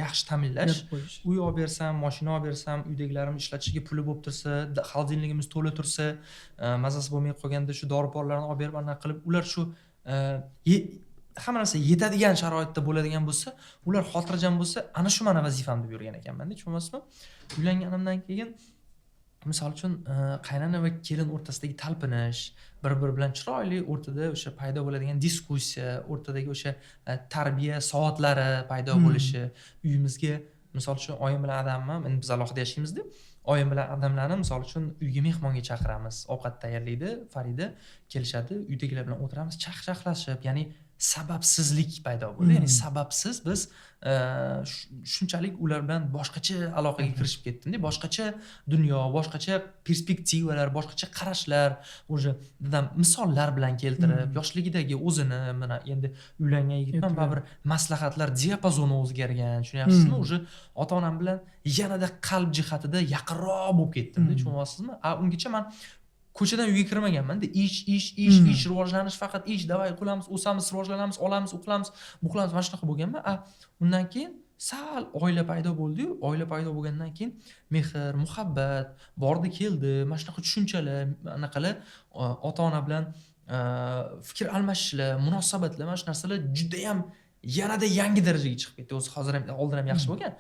yaxshi ta'minlash. Uy olib bersam, mashina olib bersam, uydagilarim ishlatishiga puli bo'lib tursa, xolodilnigimiz to'la tursa, mazasi bo'lmay qolganda shu dori-porlarni olib berib, anaqa qilib, ular shu hamma narsa yetadigan sharoitda bo'ladigan bo'lsa, ular xotirjam bo'lsa, ana shu meni vazifam deb yurgan ekanman-da, tushunasizmi? Uylanganimdan keyin misol uchun qaynona va kelin o'rtasidagi talpinish, bir-biri bilan chiroyli o'rtada o'sha paydo bo'ladigan diskussiya, o'rtadagi o'sha tarbiya soatlari paydo bo'lishi, uyimizga misol uchun oyim bilan adamim, endi biz alohida yashaymiz-da. Oyim bilan adamlarni misol uchun uyga mehmonga chaqiramiz, ovqat tayyorlaydi, Farida kelishadi, uydagilar bilan o'tiramiz, chaqchaqlashib, ya'ni sababsizlik paydo bo'ldi. Ya'ni sababsiz biz shunchalik ular bilan boshqacha aloqaga kirishib ketdimda, boshqacha dunyo, boshqacha perspektivalar, boshqacha qarashlar, o'sha dadam misollar bilan keltirib, yoshligidagi o'zini, mana endi uylangan yigitman, baribir maslahatlar diapazoni o'zgargan, tushunyapsizmi? O'sha ota-onam bilan yanada qalb jihatida yaqinroq bo'lib ketdimda, tushunyapsizmi? Ungacha men ko'chadan uyga kirmaganman-da, ish rivojlanish, faqat ish, davay qilamiz, o'samiz, rivojlanamiz, olamiz, o'qilamiz, bu qilamiz, mana shunaqa bo'lganman. Undan keyin sal oila paydo bo'ldi-yu, oila paydo bo'lgandan keyin mehr, muhabbat, bordi keldi, mana shunaqa tushunchalar, anaqalar ota-ona bilan fikr almashishlar, munosabatlar, mana shu narsalar juda ham yanada yangi darajaga chiqib ketdi. O'zi hozir ham oldin ham yaxshi bo'lgan,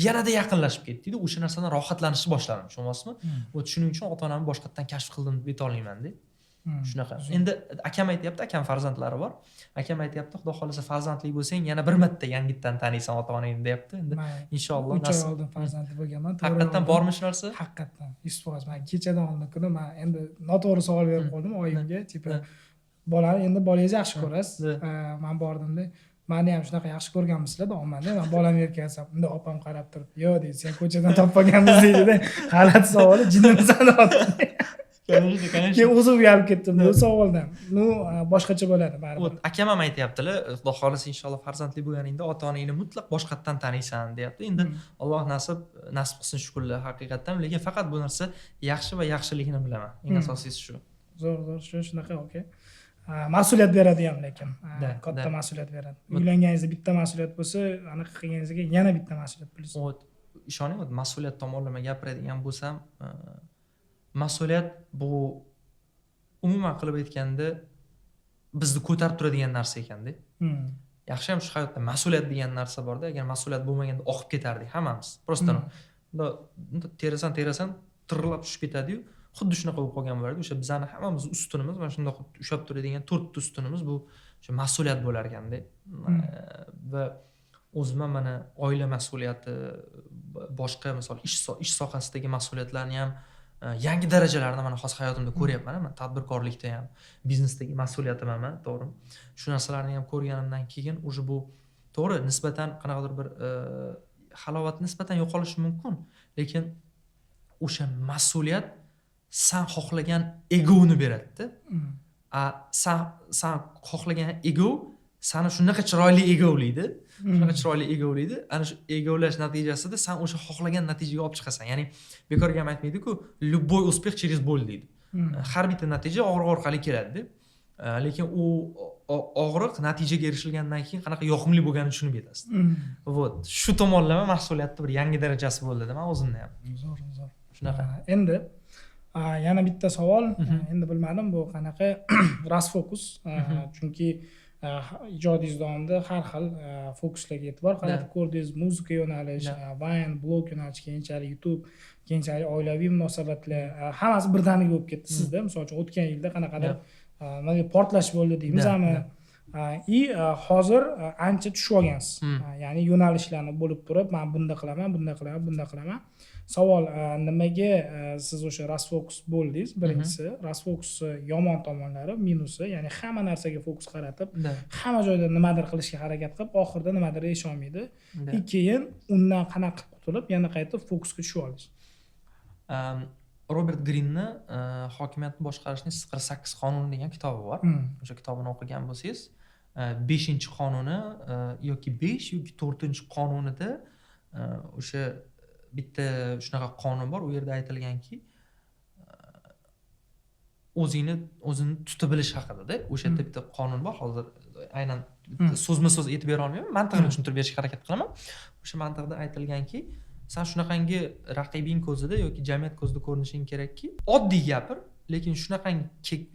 yanada yaqinlashib ketdi-da, o'sha narsadan rohatlanishni boshladim, tushunasizmi? Shuning uchun ota-onamni boshqatdan kashf qildim deb ayta olmayman-da. Shunaqa. Endi akam aytayapti, akam farzandlari bor. Akam aytayapti, Xudo xolasa farzandli bo'lsang, yana bir marta yangitdan taniysan ota-onangni deyapti. Endi inshaalloh 3 oy oldin farzandli bo'lganman. Haqiqatan bormi shu narsa? Haqiqatan 100%. Men kechadan oldin kuni men endi noto'g'ri savol berib qoldim oyimga, tipa bolani endi bolangizni yaxshi ko'rasiz. Men bordim-da. Meni ham shunaqa yaxshi ko'rganmisizlar, deyman-da. Men bolam erkasam, unda opam qarab turib, "Yo'q" deydi, "Sen ko'chadan topmaganmiz" deydi-da. G'alati savol, jinnimisan deyapti. Keyin o'zim uyalib ketdim bu savoldan. Boshqacha bo'ladi baribir. Akam ham aytayaptilar, Xudo xolasa inshaalloh farzandli bo'lganingda ota-onangni mutlaq boshqatdan taniysan, deyapti. Endi Alloh nasib qilsin shukrlar haqiqatan, lekin faqat bu narsa yaxshi va yaxshiligini bilaman. Eng asosiysi shu. Zo'r, shunaqa okey. Mas'uliyat beradi ham, lekin katta mas'uliyat beradi. Uylanganingizda bitta mas'uliyat bo'lsa, anaqa qilganingizga yana bitta mas'uliyat bo'lsa. Ishoning, mas'uliyat tomonlama gapiradigan bo'lsam, mas'uliyat bu umuman qilib aytganda bizni ko'tarib turadigan narsa ekanda. Yaxshi ham shu hayotda mas'uliyat degan narsa borda, agar mas'uliyat bo'lmaganda oqib ketardik hammamiz. Prosta terasan tirilib tushib ketadi-yu. Xuddi shunaqa bo'lib qolgan bo'lardi. O'sha bizning hammamiz ustunimiz, mana shunday ushab turadigan 4 ta ustunimiz bu o'sha mas'uliyat bo'lar ekanda. Va o'zimman mana oila mas'uliyati, boshqa misol ish sohasidagi mas'uliyatlarni ham yangi darajalarni mana hozir hayotimda ko'ryapman. Men tadbirkorlikda ham, biznesdagi mas'uliyatim ham, to'g'ri. Shu narsalarni ham ko'rganimdan keyin o'sha bu to'g'ri nisbatan qanaqadir bir halovat nisbatan yo'qolishi mumkin, lekin o'sha mas'uliyat sen xohlagan egoni beradi-da. Sen xohlagan ego seni shunaqa chiroyli egolaydi. Ana shu egolash natijasida sen o'sha xohlagan natijaga olib chiqasan. Ya'ni bekorga ham aytmaydi-ku, любой успех через боль deydi. Har bitta natija og'riq orqali keladi-da. lekin u og'riq natijaga erishilgandan keyin qanaqa yoqimli bo'lganini tushunib yetasiz. Вот shu tomonlama mahsulotni bir yangi darajasi bo'ldi man o'zimda ham. Zo'r. Shunaqa. Endi yana bitta savol, endi bilmadim bu qanaqa rasfokus, chunki ijodingiz davomida har xil fokuslarga e'tibor qaratib ko'rdingiz, muzika yo'nalish, Vine, blog yo'nalish, keyinchalik YouTube, keyinchalik oilaviy munosabatlar, hammasi birdaniga bo'lib ketdi sizda. Misol uchun o'tgan yilda qanaqadir nimaga portlash bo'ldi deymizmi? И hozir ancha tushib olgansiz. Ya'ni yo'nalishlarni bo'lib turib, men bunda qilaman. Savol, nimaga siz o'sha rasfokus bo'ldingiz? Birinchisi, rasfokus yomon tomonlari, minusi, ya'ni hamma narsaga fokus qaratib, hamma joyda nimadir qilishga harakat qilib, oxirida nimadir erisha olmaydi. Keyin undan qanaqa qutulib, yana qaytib fokusga tushib oldingiz? Robert Greenni Hokimiyatni boshqarishning 48 qonuni degan kitobi bor. O'sha kitobini o'qigan bo'lsangiz, 5-qonuni yoki 5 yoki 4-qonunida o'sha bitta shunaqa qonun bor. U yerda aytilganki, o'zini tutib bilish haqida-da. O'sha yerda bitta qonun bor. Hozir aynan so'zma-so'z aytib bera olmayman. Mantiqni tushuntirib berishga harakat qilaman. O'sha mantiqda aytilganki, sen shunaqangi raqibing ko'zida yoki jamiyat ko'zida ko'rinishing kerakki, oddiy gapir, lekin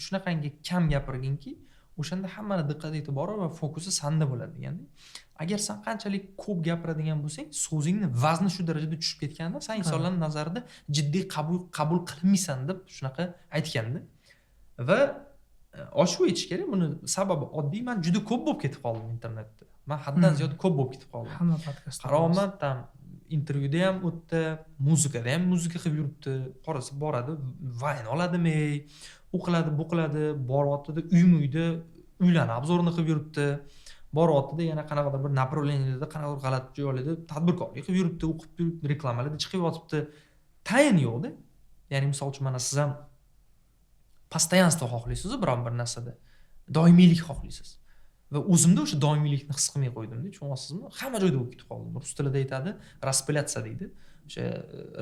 shunaqangi kam gapirginki, o'shanda hammani diqqat e'tibori va fokusi sanda bo'ladi deganda. Agar sen qanchalik ko'p gapiradigan bo'lsang, so'zingni vazni shu darajada tushib ketganda, sen insonlarning nazarida jiddiy qabul qilinmaysan deb shunaqa aytganda. Va oshib aytish kerak, buni sababi oddiy, men juda ko'p bo'lib ketib qoldim internetda. Men haddan ziyod ko'p bo'lib ketib qoldim. Hamma podkast. Qaromat ham intervyuda ham o'tdi, muzikada ham muzika qilib yuribdi, qorasi boradi, Vine oladimi, u qiladi, bu qiladi, boryapti, uyda uylarni obzorini qilib yuribdi, boryapti, yana qanaqadir bir направлениеlarda qanaqadir g'alati joylarda tadbirkorlik qilib yuribdi, o'qib yuribdi, reklamalarda chiqib yotibdi. Tayin yo'qda. Ya'ni misol uchun mana siz ham постоянство xohlaysiz biron bir narsada. Doimiylik xohlaysiz. Va o'zimda o'sha doimiylikni his qilmay qo'ydim-da, tushunyapsizmi? Hamma joyda bo'lib ketib qoldim. Rus tilida aytadi, raspilyatsiya deydi. O'sha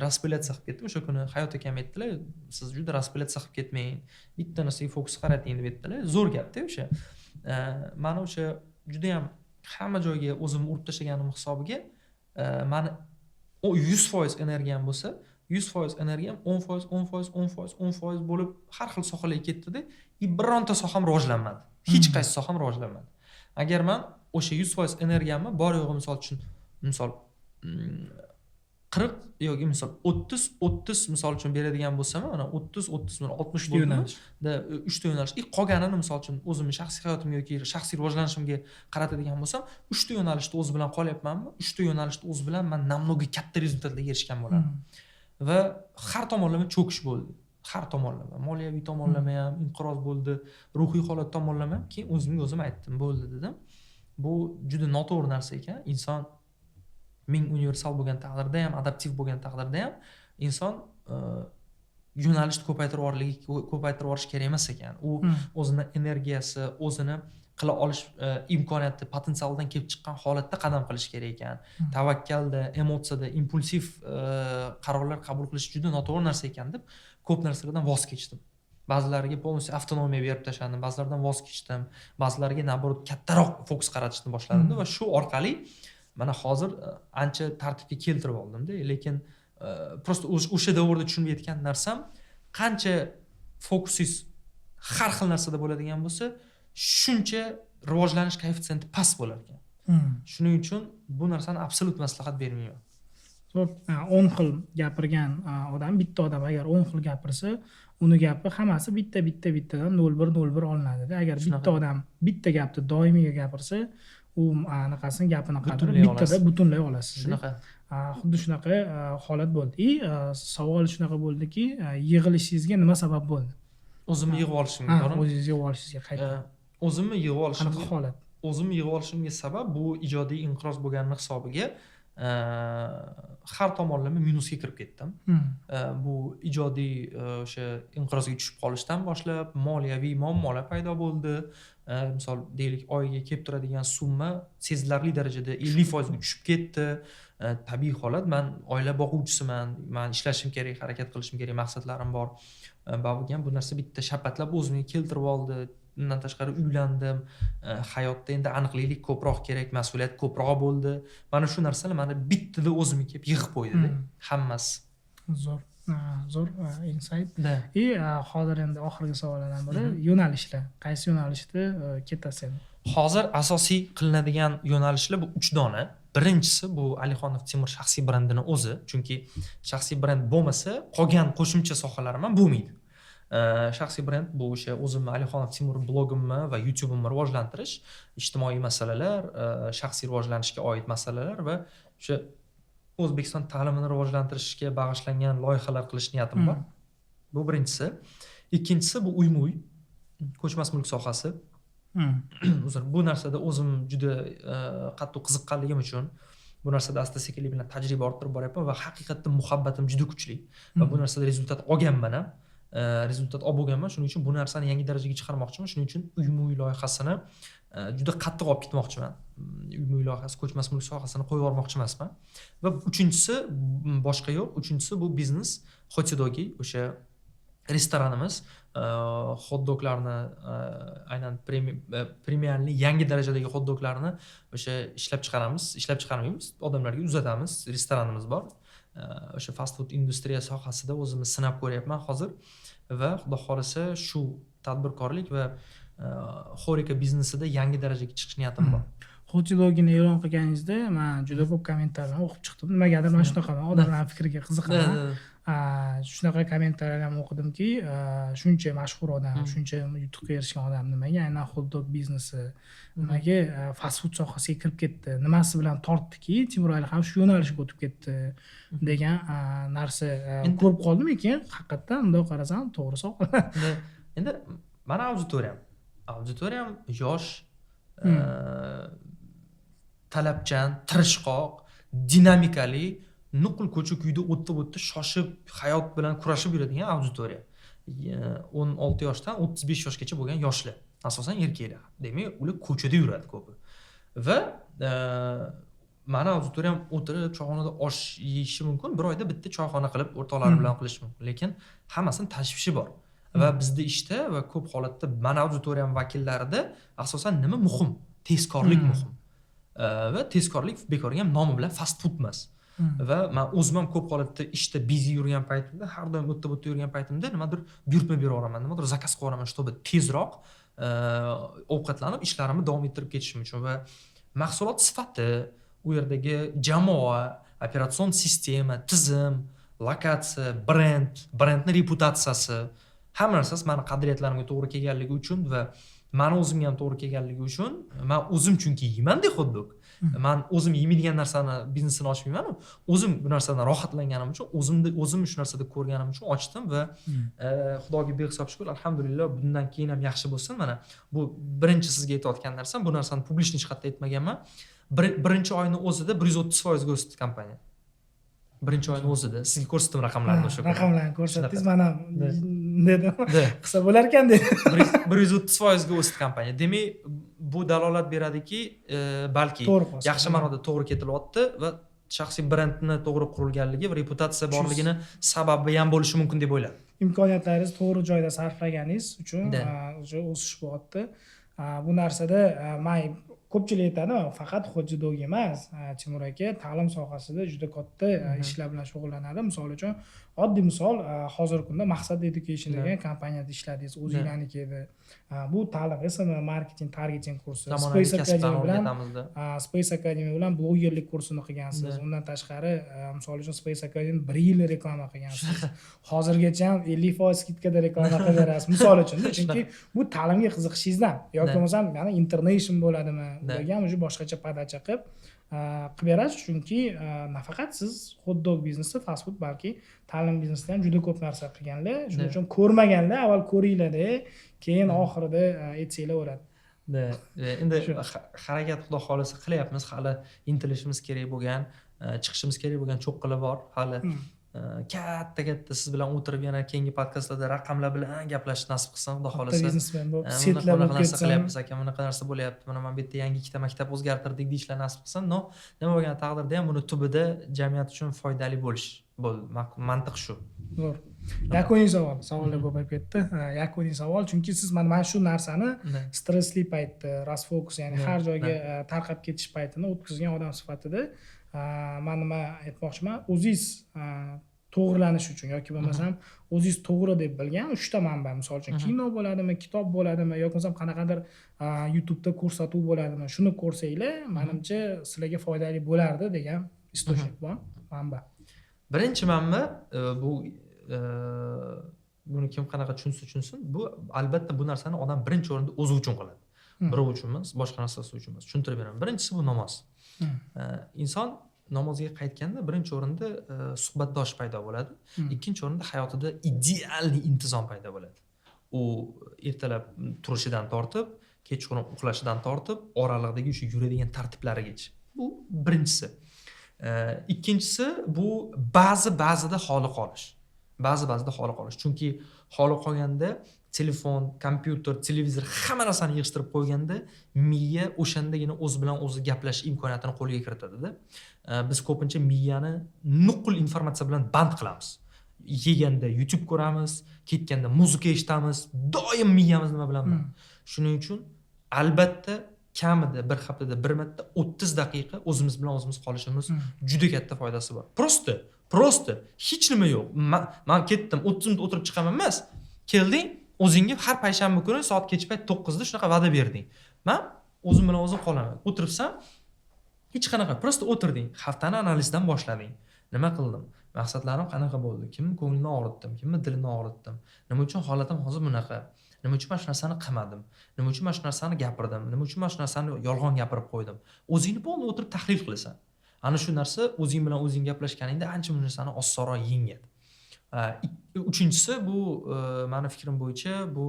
raspilyatsiya qilib ketdim. O'sha kuni Hayot akam aytdilar, siz juda raspilyatsiya qilib ketmang, bitta narsaga fokus qarating deb aytdilar. Zo'r gap-da o'sha. Mana o'sha juda ham hamma joyga o'zimni urib tashlaganim hisobiga, mani 100% energiyam bo'lsa, 100% energiyam 10% bo'lib har xil sohalarga ketdi-da, bironta soham rivojlanmadi. Hech qaysi soham rivojlanmadi. Agar men o'sha 100% energiyamni bor yo'g'i misol 40 yoki misol 30 misol uchun beradigan bo'lsam, mana 30 60 yo'nalishda 3 ta yo'nalish. Qolganini misol uchun o'zimning shaxsiy hayotimga yoki shaxsiy rivojlanishimga qaratadigan bo'lsam, 3 ta yo'nalishda o'z bilan qolyapmanmi? 3 ta yo'nalishda o'z bilan men namnoga katta rezultatlarga erishgan bo'ladim. Va har tomonlama cho'kish bo'ldi. Har tomonlama, moliyaviy tomonlama ham inqiroz bo'ldi, ruhiy holat tomonlama ham. Keyin o'zim aytdim, bo'ldi dedim. Bu juda noto'g'ri narsa ekan. Inson ming universal bo'lgan taqdirda ham, adaptiv bo'lgan taqdirda ham inson yo'nalishni ko'paytirib olish kerak emas ekan. U o'zini energiyasi, o'zini qila olish imkoniyati, potensialdan kelib chiqqan holatda qadam qilish kerak ekan. Tavakkalda, emotsiyada, impulsiv qarorlar qabul qilish juda noto'g'ri narsa ekan deb ko'p narsalardan voz kechdim. Ba'zilariga polностью avtonomiya berib tashladim, ba'zilaridan voz kechdim, ba'zilariga naborot kattaroq fokus qaratishni boshladim va shu orqali mana hozir ancha tartibga keltirib oldim-da, lekin prosta o'sha davrda tushunib yetgan narsam, qancha fokusingiz har xil narsada bo'ladigan bo'lsa, shuncha rivojlanish koeffitsiyenti past bo'lar ekan. Shuning uchun bu narsani absolut maslahat bermayman. 10 xil gapirgan odam, bitta odam agar 10 xil gapirsa, uni gapi hammasi bittadan 0,1 olinadi. Agar bitta odam bitta gapni doimiy gapirsa, u anaqasini gapini qadri bittada butunlay olasiz. Shunaqa. Xuddi shunaqa holat bo'ldi. Savol shunaqa bo'ldiki, yig'ilishingizga nima sabab bo'ldi? O'zimni yig'ib olishimga, to'g'rimi? O'zingizni yig'ib olishingizga qaytdi. O'zimni yig'ib olishimga qanaqa holat? O'zimni yig'ib olishimga sabab bu ijodiy inqiroz bo'lganini hisobiga har tomonlama minusga kirib ketdim. Bu ijodiy o'sha inqirozga tushib qolishdan boshlab moliyaviy muammolar paydo bo'ldi. Misol deylik, oyiga kelib turadigan summa sezilarli darajada 50% ga tushib ketdi. Tabiiy holat, men oila boquvchisiman, men ishlashim kerak, harakat qilishim kerak, maqsadlarim bor. Bu narsa bitta shapatlab o'zimga keltirib oldi. undan tashqari uylandim, hayotda endi aniqlik ko'proq kerak, mas'uliyat ko'proq bo'ldi. Mana shu narsalar mani bittada o'zimga kelib yig'ib qo'ydi-da, hammasi. Zo'r insight. Da. Hozir endi oxirgi savollardan biri yo'nalishlar. Qaysi yo'nalishda ketasiz endi? Hozir asosiy qilinadigan yo'nalishlar bu 3 dona. Birinchisi bu Alixonov Timur shaxsiy brendini o'zi, chunki shaxsiy brend bo'lmasa, qolgan qo'shimcha sohalarim ham bo'lmaydi. Shaxsiy brend bu o'sha o'zimni Alixonov Timur blogimni va YouTube'imni rivojlantirish, ijtimoiy masalalar, shaxsiy rivojlanishga oid masalalar va o'sha O'zbekiston ta'limini rivojlantirishga bag'ishlangan loyihalar qilish niyatim bor. Bu birinchisi. Ikkinchisi bu uy-muy, ko'chmas mulk sohasi. Uzr, bu narsada o'zim juda qattiq qiziqqanligim uchun bu narsada asta-sekinlik bilan tajriba orttirib boryapman va haqiqatdan muhabbatim juda kuchli va bu narsada rezultat olganman ham. Rezultat olib bo'lganman. Shuning uchun bu narsani yangi darajaga chiqarmoqchiman. Shuning uchun uy-muy loyihasini juda qattiq olib ketmoqchiman. Uy-muy loyihasi, ko'chmas mulk sohasini qo'yib yubormoqchi emasman. Va uchinchisi boshqa yo'q. Uchinchisi bu biznes, hot-dogi, o'sha restoranimiz, hot-doglarni aynan premiumli yangi darajadagi hot-doglarni o'sha ishlab chiqarmaymiz, odamlarga uzatamiz. Restoranimiz bor. O'sha fast food industriya sohasida o'zimni sinab ko'ryapman hozir va xudo xolasa shu tadbirkorlik va xorika biznesida yangi darajaga chiqish niyatim bor. Hot-dogini e'lon qilganingizda men juda ko'p kommentarlarni o'qib chiqdim. Nimagadir mana shunaqa odamlar fikriga qiziqaman. Shunaqa kommentarlarni o'qidimki, shuncha mashhur odam, shuncha yutuqqa erishgan odam nimaga aynan hot-dog biznesi, nimaga fast food sohasiga kirib ketdi, nimasi bilan tortdiki, Timur Ali ham shu yo'nalishga o'tib ketdi degan narsa ko'rib qoldim. Lekin haqiqatan bunday qarasam to'g'ri so'z. Endi mana auditoriyam yosh, talabchan, tirishqoq, dinamikali, nuqul ko'cha-kuyda o'tda shoshib hayot bilan kurashib yuradigan auditoriya. 16 yoshdan 35 yoshgacha bo'lgan yoshlar, asosan erkaklar. Demak, ular ko'chada yuradi ko'pi. Va mana auditoriyam o'tirib choyxonada osh yeyishi mumkin, bir oyda bitta choyxona qilib o'rtoqlari bilan qilish mumkin. Lekin hammasini tashvishi bor. Va bizda ishda va ko'p holatda mana auditoriyam vakillarida asosan nima muhim? Tezkorlik muhim. Va tezkorlik bekorga ham nomi bilan fast food emas. Va men o'zim ham ko'p holatda ishda busy yurgan paytimda, har doim o'tda yurgan paytimda nimadir buyurtma bera olaman, nimadir zakaz qila olaman, чтобы tezroq ovqatlanib ishlarimni davom ettirib ketishim uchun va mahsulot sifati, u yerdagi jamoa, operatsion sistema, tizim, lokatsiya, brendning reputatsiyasi, hamma narsasi meni qadriyatlarimga to'g'ri kelganligi uchun va meni o'zimga ham to'g'ri kelganligi uchun, men o'zim chunki yeyman-da hot-dog. Men o'zim yeydigan narsani biznesini ochmayman, o'zim bu narsadan rohatlanganim uchun, o'zim shu narsada ko'rganim uchun ochdim va Xudoga behisob shukr, alhamdulillah, bundan keyin ham yaxshi bo'lsin. Mana bu birinchi sizga aytayotgan narsam, bu narsani publishniy jihatda aytmaganman. Birinchi oyning o'zida 130% ga o'sdi kompaniya. Birinchi oyning o'zida sizga ko'rsatdim raqamlarni o'sha. Raqamlarni ko'rsatingiz, mana dedim. Qilsa bo'lar ekan deb. 130% ga o'sdi kompaniya. Demak, bu dalolat beradiki, balki yaxshi ma'noda to'g'ri ketilyapti va shaxsiy brendni to'g'ri qurilganligi va reputatsiya borligini sababi ham bo'lishi mumkin deb o'yladim. Imkoniyatlaringiz to'g'ri joyda sarflaganingiz uchun o'sha o'sish bo'lyapti. Bu narsada men ko'pchilik aytadi, faqat hot-dog emas, Timur aka ta'lim sohasida juda katta ishlar bilan shug'ullanadi. Misol uchun, oddiy misol, hozirgi kunda Maqsad Education degan kompaniyada ishladingiz, o'zingizlarniki edi. Bu ta'lim, marketing, targeting kursi, Space Academy bilan blogerlik kursini qilgansiz. Undan tashqari, misol uchun Space Academy 1 yil reklama qilgansiz. Hozirgacha ham 50% skidkada reklama qilaverasiz. Misol uchun, chunki bu ta'limga qiziqishingizdan yoki bo'lmasa, mana international bo'ladimi, ularga ham o'sha boshqacha podacha qilib berasiz, chunki nafaqat siz hot-dog biznesi, fast food, balki ta'lim biznesida ham juda ko'p narsa qilganlar. Shuning uchun ko'rmaganlar avval ko'ringlar-da, keyin oxirida aytsanglar bo'ladi. Endi harakat xudo xolasa qilyapmiz, hali intilishimiz kerak bo'lgan, chiqishimiz kerak bo'lgan cho'qqilar bor. Hali katta siz bilan o'tirib yana keyingi podkastlarda raqamlar bilan gaplashishni nasib qilsin, xudo xolasa. Biznesmen bo'lib, setlar bo'lib ketsa, qilyapmiz aka, bunaqa narsa bo'lyapti. Mana men bu yerda yangi ikkita maktab o'zgartirdik deyishlar nasib qilsin. No, nima bo'lgan taqdirda ham buni tubida jamiyat uchun foydali bo'lish mantiq shu. Zo'r. Yakuniy savol. Savollar ko'payib ketdi. Yakuniy savol, chunki siz mana shu narsani stressli paytda, rasfokus, ya'ni har joyga tarqab ketish paytini o'tkazgan odam sifatida men nima aytmoqchiman, o'zingiz to'g'rilanish uchun yoki bo'lmasam o'zingiz to'g'ri deb bilgan 3 ta manba, misol uchun kino bo'ladimi, kitob bo'ladimi yoki bo'lmasam qanaqadir YouTube'da ko'rsatuv bo'ladimi, shuni ko'rsanglar, menimcha sizlarga foydali bo'lardi degan istochnik bor, manba. Birinchi manba bu buni kim qanaqa tushunsin, bu albatta bu narsani odam birinchi o'rinda o'zi uchun qiladi. Birov uchun emas, boshqa narsasi uchun emas. Tushuntirib beraman. Birinchisi bu namoz. Inson namozga qaytganda birinchi o'rinda suhbatdosh paydo bo'ladi. Ikkinchi o'rinda hayotida idealniy intizom paydo bo'ladi. U ertalab turishidan tortib, kechqurun uxlashidan tortib, oraliqdagi o'sha yuradigan tartiblarigacha. Bu birinchisi. Ikkinchisi bu ba'zida xoli qolish. Ba'zida xoli qolish. Chunki xoli qolganda telefon, kompyuter, televizor hamma narsani yig'ishtirib qo'yganda miya o'shandagina o'zi bilan o'zi gaplashish imkoniyatini qo'lga kiritadi-da. Biz ko'pincha miyani nuqul informatsiya bilan band qilamiz. Yeganda YouTube ko'ramiz, ketganda muzika eshitamiz, doim miyamiz nima bilan band. Shuning uchun albatta kamida bir haftada bir marta 30 daqiqa o'zimiz bilan o'zimiz qolishimiz juda katta foydasi bor. Prosta hech nima yo'q. Men ketdim, 30 minut o'tirib chiqaman emas. Kelding, o'zingga har payshanba kuni soat kech payt 9 da shunaqa va'da berding. Men o'zim bilan o'zim qolaman. O'tiribsam, hech qanaqa, prosta o'tirding. Haftani analizdan boshlading. Nima qildim? Maqsadlarim qanaqa bo'ldi? Kimni ko'nglini og'ritdim, kimni dilini og'ritdim? Nima uchun holatim hozir bunaqa? Nima uchun mana shu narsani qilmadim? Nima uchun mana shu narsani gapirdim? Nima uchun mana shu narsani yolg'on gapirib qo'ydim? O'zingni bo'ldi o'tirib tahlil qilasan. Ana shu narsa o'zing bilan o'zing gaplashganingda ancha bu narsani osonroq yengadi. Uchinchisi bu meni fikrim bo'yicha bu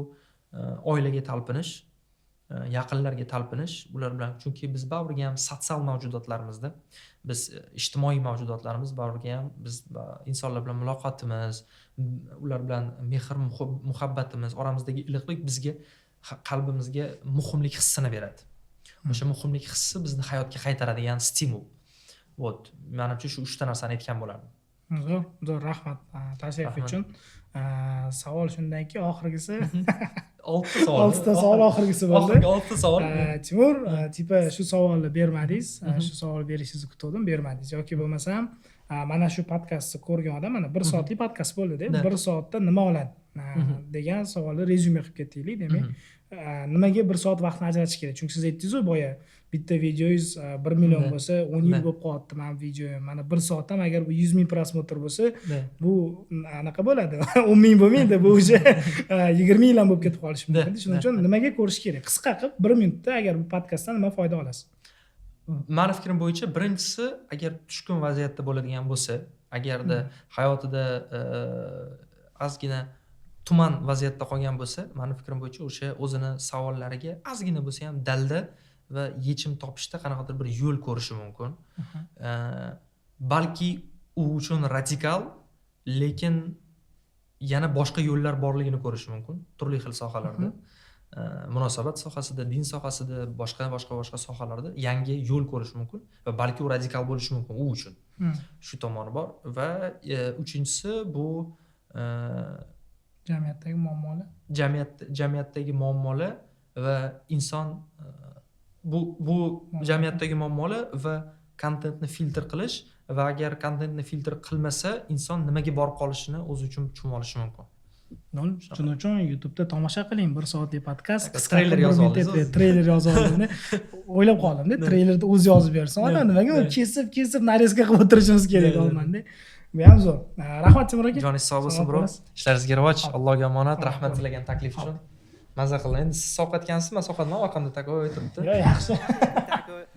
oilaga talpinish, yaqinlarga talpinish, ular bilan, chunki biz baribir ham sotsial mavjudotlarimizda, biz ijtimoiy mavjudotlarimiz, baribir ham biz insonlar bilan muloqotimiz, ular bilan mehr muhabbatimiz, oramizdagi iliqlik bizga qalbimizga muhimlik hissini beradi. O'sha muhimlik hissi bizni hayotga qaytaradigan stimul. Vot, menimcha shu 3 ta narsani aytgan bo'lardim. Zo'r, rahmat tashrif uchun. Savol shundanki, oxirgisi 6 savol. 6 ta savol oxirgisi bo'ldi. Oxirgi 6 savol. Timur, tipa shu savolni bermadingiz, shu savol berishingizni kutdim, bermadingiz yoki bo'lmasam, mana shu podkastni ko'rgan odam, mana 1 soatlik podkast bo'ldi-da, 1 soatda nima oladi degan savolni rezyume qilib ketdik, demak, nimaga 1 soat vaqtni ajratish kerak? Chunki siz aytdingiz-ku boya, bitta videoyingiz 1 million bo'lsa, 10 yil bo'lib qoldi men videoyim. Mana 1 soat ham agar bu 100 ming prosmotr bo'lsa, bu anaqa bo'ladi. 10 ming bo'lmaydi, bu o'sha 20 yil ham bo'lib ketib qolishi mumkin. Shuning uchun nimaga ko'rish kerak? Qisqa qilib 1 minutda agar bu podkastdan nima foyda olasiz? Meni fikrim bo'yicha birinchisi, agar tushkun vaziyatda bo'ladigan bo'lsa, agarda hayotida ozgina tuman vaziyatda qolgan bo'lsa, meni fikrim bo'yicha o'sha o'zini savollariga ozgina bo'lsa ham dalda va yechim topishda qanaqadir bir yo'l ko'rishi mumkin. Balki u uchun radikal, lekin yana boshqa yo'llar borligini ko'rishi mumkin, turli xil sohalarda. Munosabat sohasida, din sohasida, boshqa sohalarda yangi yo'l ko'rish mumkin va balki u radikal bo'lishi mumkin u uchun. Shu tomoni bor va uchinchisi bu jamiyatdagi muammolar. Jamiyatdagi muammolar va inson bu jamiyatdagi muammolar va kontentni filtr qilish va agar kontentni filtr qilmasa, inson nimaga borib qolishini o'zi uchun tushunib olishi mumkin. Shuning uchun YouTube'da tomosha qiling, 1 soatlik podkast, treyler yozib oldingiz. Treyler yozib oldim. O'ylab qoldim-da, treylerni o'zi yozib bersin. Odam nimaga kesib narezka qilib o'tirishimiz kerak olmanda. Bu ham zo'r. Rahmat Timur aka. Joningiz sog' bo'lsin, bro. Ishlaringizga rivoj, Allohga omonat, rahmat tilagan taklif uchun. Maza qildim. Endi siz sovqatgansiz, men sovqatman, orqamda takoy turibdi. Yo'q, yaxshi.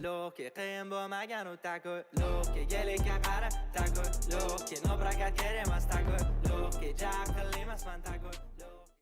Loki qiyin bo'lmagan u tako, loki gelikka qara tako, loki nobrakat kerak emas tako, loki jaqil emasman tako.